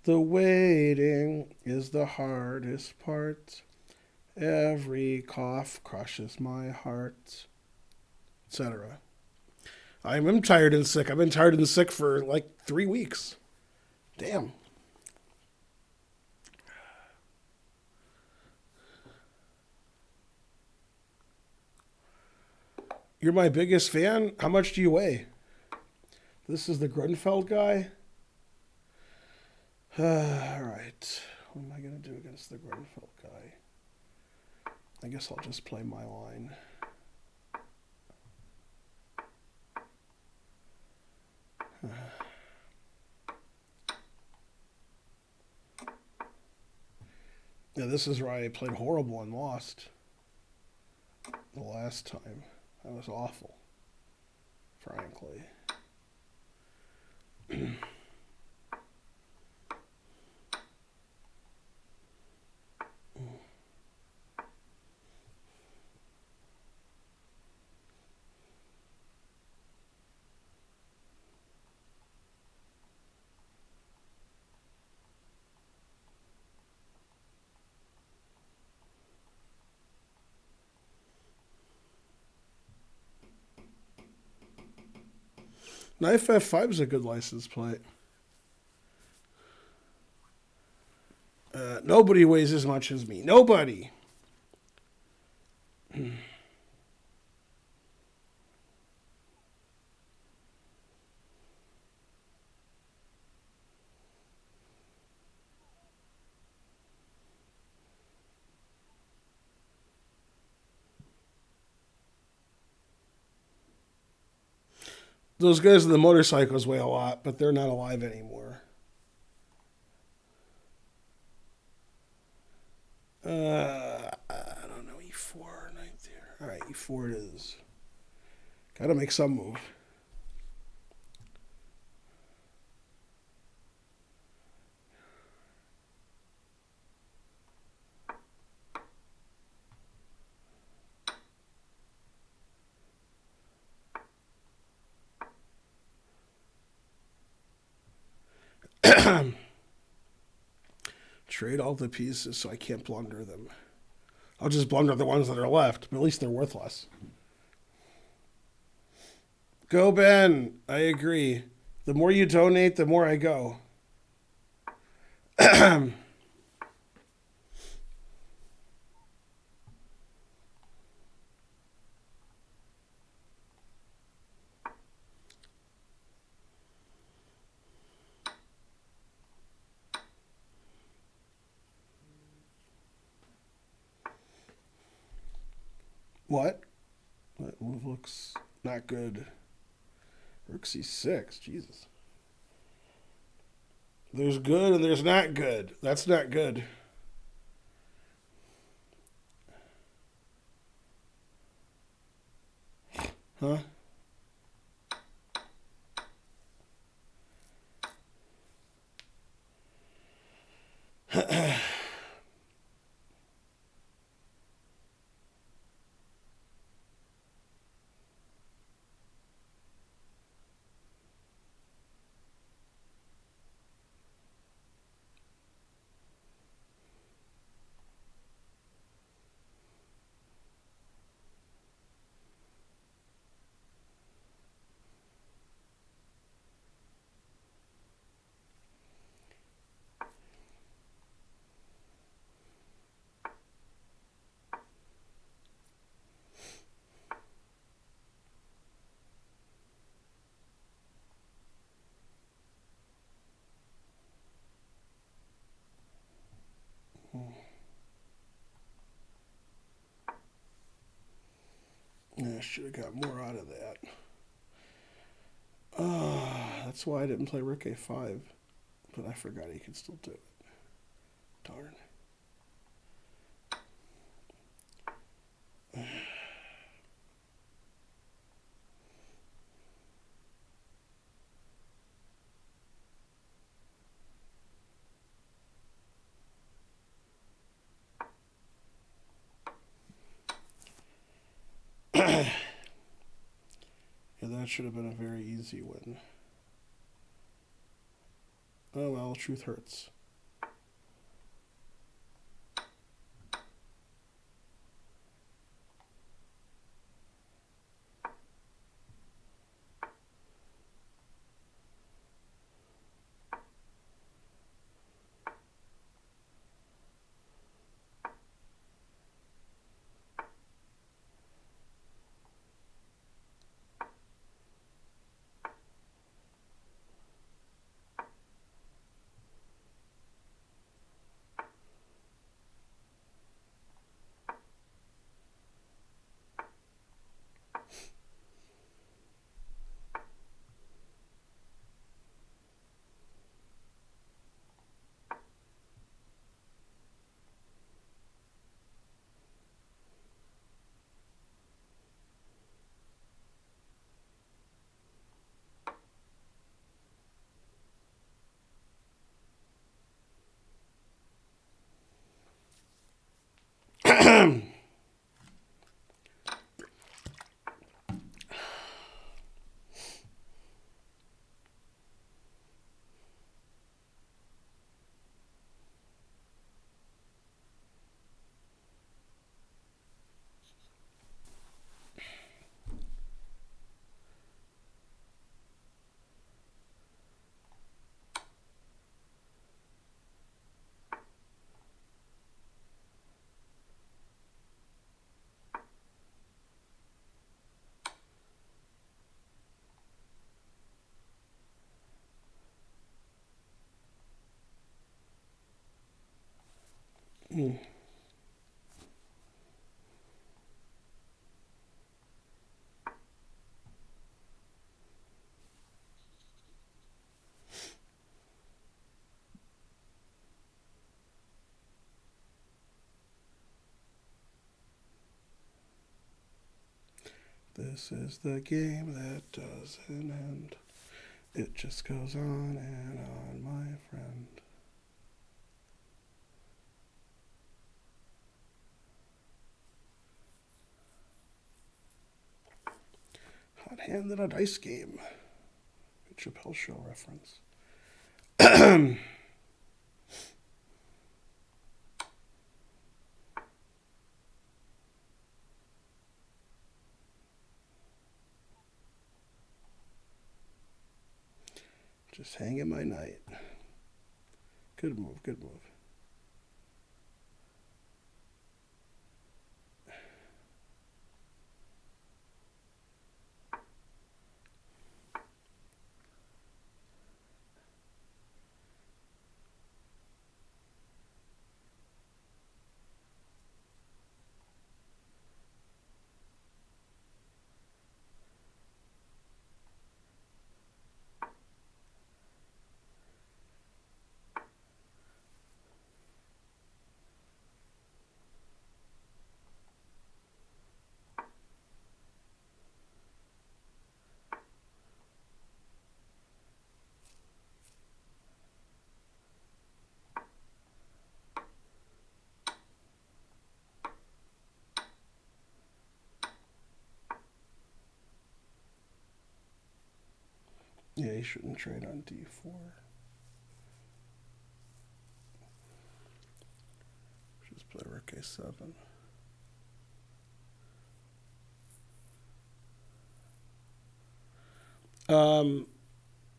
The waiting is the hardest part. Every cough crushes my heart, etc. I'm tired and sick. I've been tired and sick for like 3 weeks. Damn. You're my biggest fan? How much do you weigh? This is the Grunfeld guy? All right. What am I going to do against the Grunfeld guy? I guess I'll just play my line. Yeah, this is where I played horrible and lost the last time. That was awful, frankly. Knife F5 is a good license plate. Nobody weighs as much as me. Nobody. Those guys in the motorcycles weigh a lot, but they're not alive anymore. I don't know. E4, knight there. All right, E4 it is. Got to make some move. Trade all the pieces so I can't blunder them. I'll just blunder the ones that are left, but at least they're worth less. Go, Ben. I agree. The more you donate, the more I go. What? That move looks not good. Rook C6. Jesus. There's good and there's not good. That's not good. Huh? Yeah, I should have got more out of that. That's why I didn't play Rook A5. But I forgot he could still do it. Darn. Yeah, that should have been a very easy win. Oh well, truth hurts. Mm. This is the game that doesn't end. It just goes on and on, my friend. Hot hand in a dice game. Good Chappelle Show reference. Just hanging my knight. Good move, good move. Yeah, you shouldn't trade on D4. Just play rook A7.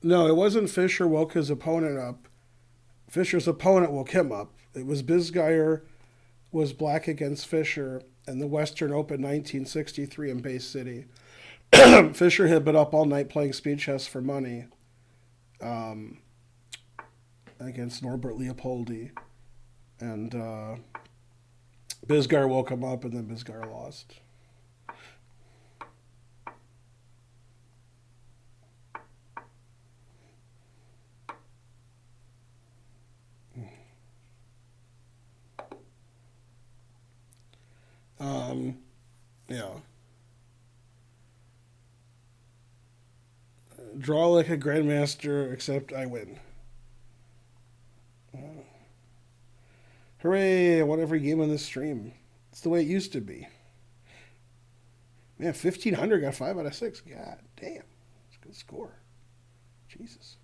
No, it wasn't Fischer woke his opponent up. Fischer's opponent woke him up. It was Bisgeier was black against Fischer in the Western Open 1963 in Bay City. Fischer had been up all night playing speed chess for money against Norbert Leopoldi. And Bisgeier woke him up, and then Bisgeier lost. Yeah. Draw like a Grandmaster, except I win. Hooray, I won every game on this stream. It's the way it used to be. Man, 1,500 got 5 out of 6. God damn. That's a good score. Jesus.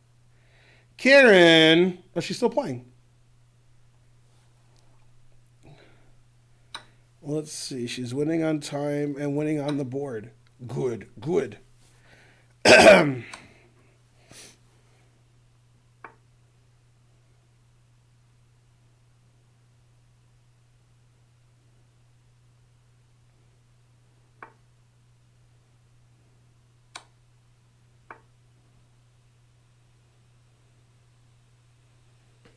Karen! Oh, she's still playing. Let's see. She's winning on time and winning on the board. Good, good.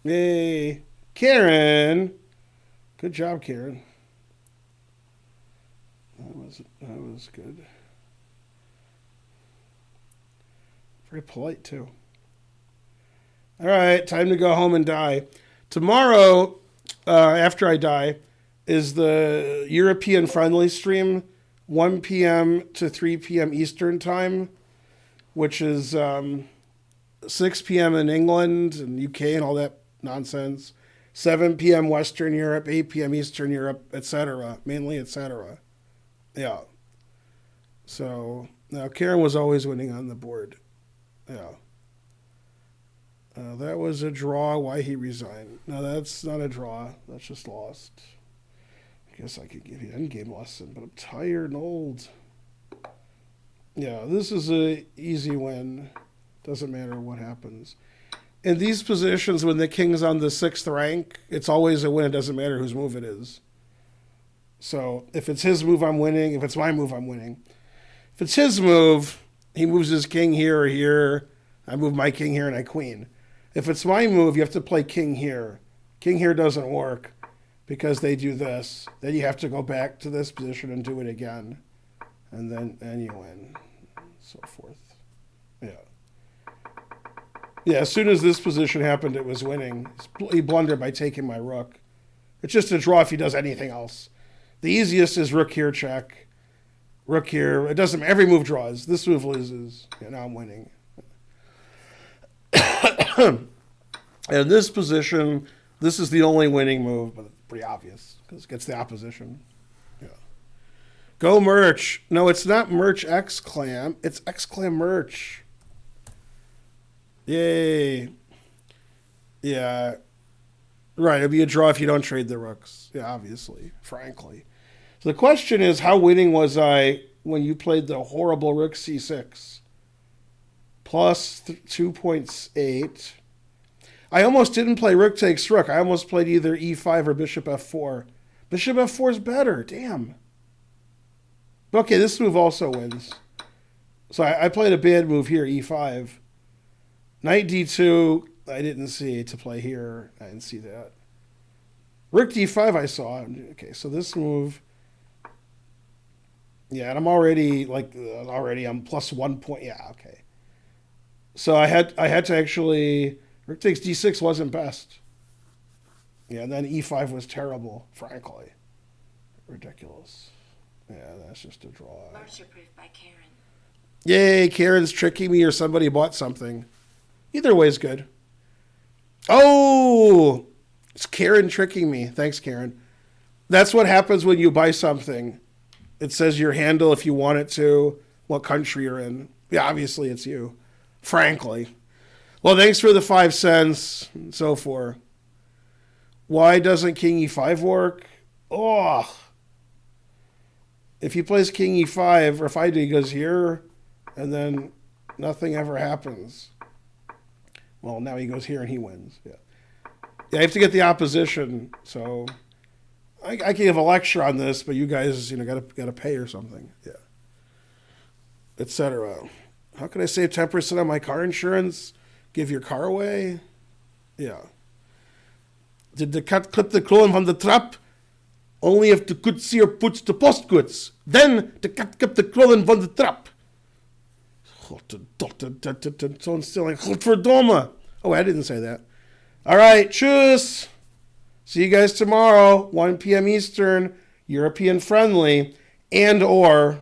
Yay. Karen! Good job, Karen. That was good. Very polite, too. All right, time to go home and die. Tomorrow, after I die, is the European friendly stream, 1 p.m. to 3 p.m. Eastern time, which is 6 p.m. in England and UK and all that nonsense, 7 p.m. Western Europe, 8 p.m. Eastern Europe, etc., mainly etc. Yeah. So, now Karen was always winning on the board. Yeah. That was a draw. Why he resigned. No, that's not a draw. That's just lost. I guess I could give you an endgame lesson, but I'm tired and old. Yeah, this is a easy win. Doesn't matter what happens. In these positions, when the king's on the 6th rank, it's always a win. It doesn't matter whose move it is. So if it's his move, I'm winning. If it's my move, I'm winning. If it's his move, he moves his king here or here. I move my king here and I queen. If it's my move, you have to play king here. King here doesn't work. because they do this. Then you have to go back to this position and do it again. And then you win. So forth. Yeah. Yeah, as soon as this position happened, it was winning. He blundered by taking my rook. It's just a draw if he does anything else. The easiest is rook here, check. Rook here. It doesn't matter. Every move draws. This move loses. Yeah, now I'm winning. And this position, this is the only winning move, but it's pretty obvious because it gets the opposition. Yeah. Go merch. No, it's not merch exclam. It's exclam merch. Yay. Yeah. Right, it'd be a draw if you don't trade the rooks. Yeah, obviously, frankly. So the question is, how winning was I when you played the horrible rook c6? Plus 2.8. I almost didn't play rook takes rook. I almost played either e5 or bishop f4. Bishop f4 is better. Damn. Okay, this move also wins. So I played a bad move here, e5. Knight d2, I didn't see to play here. I didn't see that. Rook d5 I saw. Okay, so this move... Yeah, and I'm already, I'm plus 1 point. Yeah, okay. So I had to actually... Rook takes d6 wasn't best. Yeah, and then e5 was terrible, frankly. Ridiculous. Yeah, that's just a draw. Marcher-proof by Karen. Yay, Karen's tricking me or somebody bought something. Either way is good. Oh! It's Karen tricking me. Thanks, Karen. That's what happens when you buy something. It says your handle if you want it to, what country you're in. Yeah, obviously it's you. Frankly. Well, thanks for the 5 cents and so forth. Why doesn't king e5 work? Oh. If he plays king e5, or if I do, he goes here, and then nothing ever happens. Well, now he goes here and he wins. Yeah. Yeah, I have to get the opposition, so I can give a lecture on this, but you guys, gotta pay or something. Yeah. Etc. How can I save 10% on my car insurance? Give your car away? Yeah. Did the cat cut the clone from the trap? Only if the good seer puts the post goods. Then the cat kept the clone from the trap. Someone's stealing Godverdomme. Oh, I didn't say that. All right, tschüss. See you guys tomorrow, 1 p.m. Eastern, European friendly, and or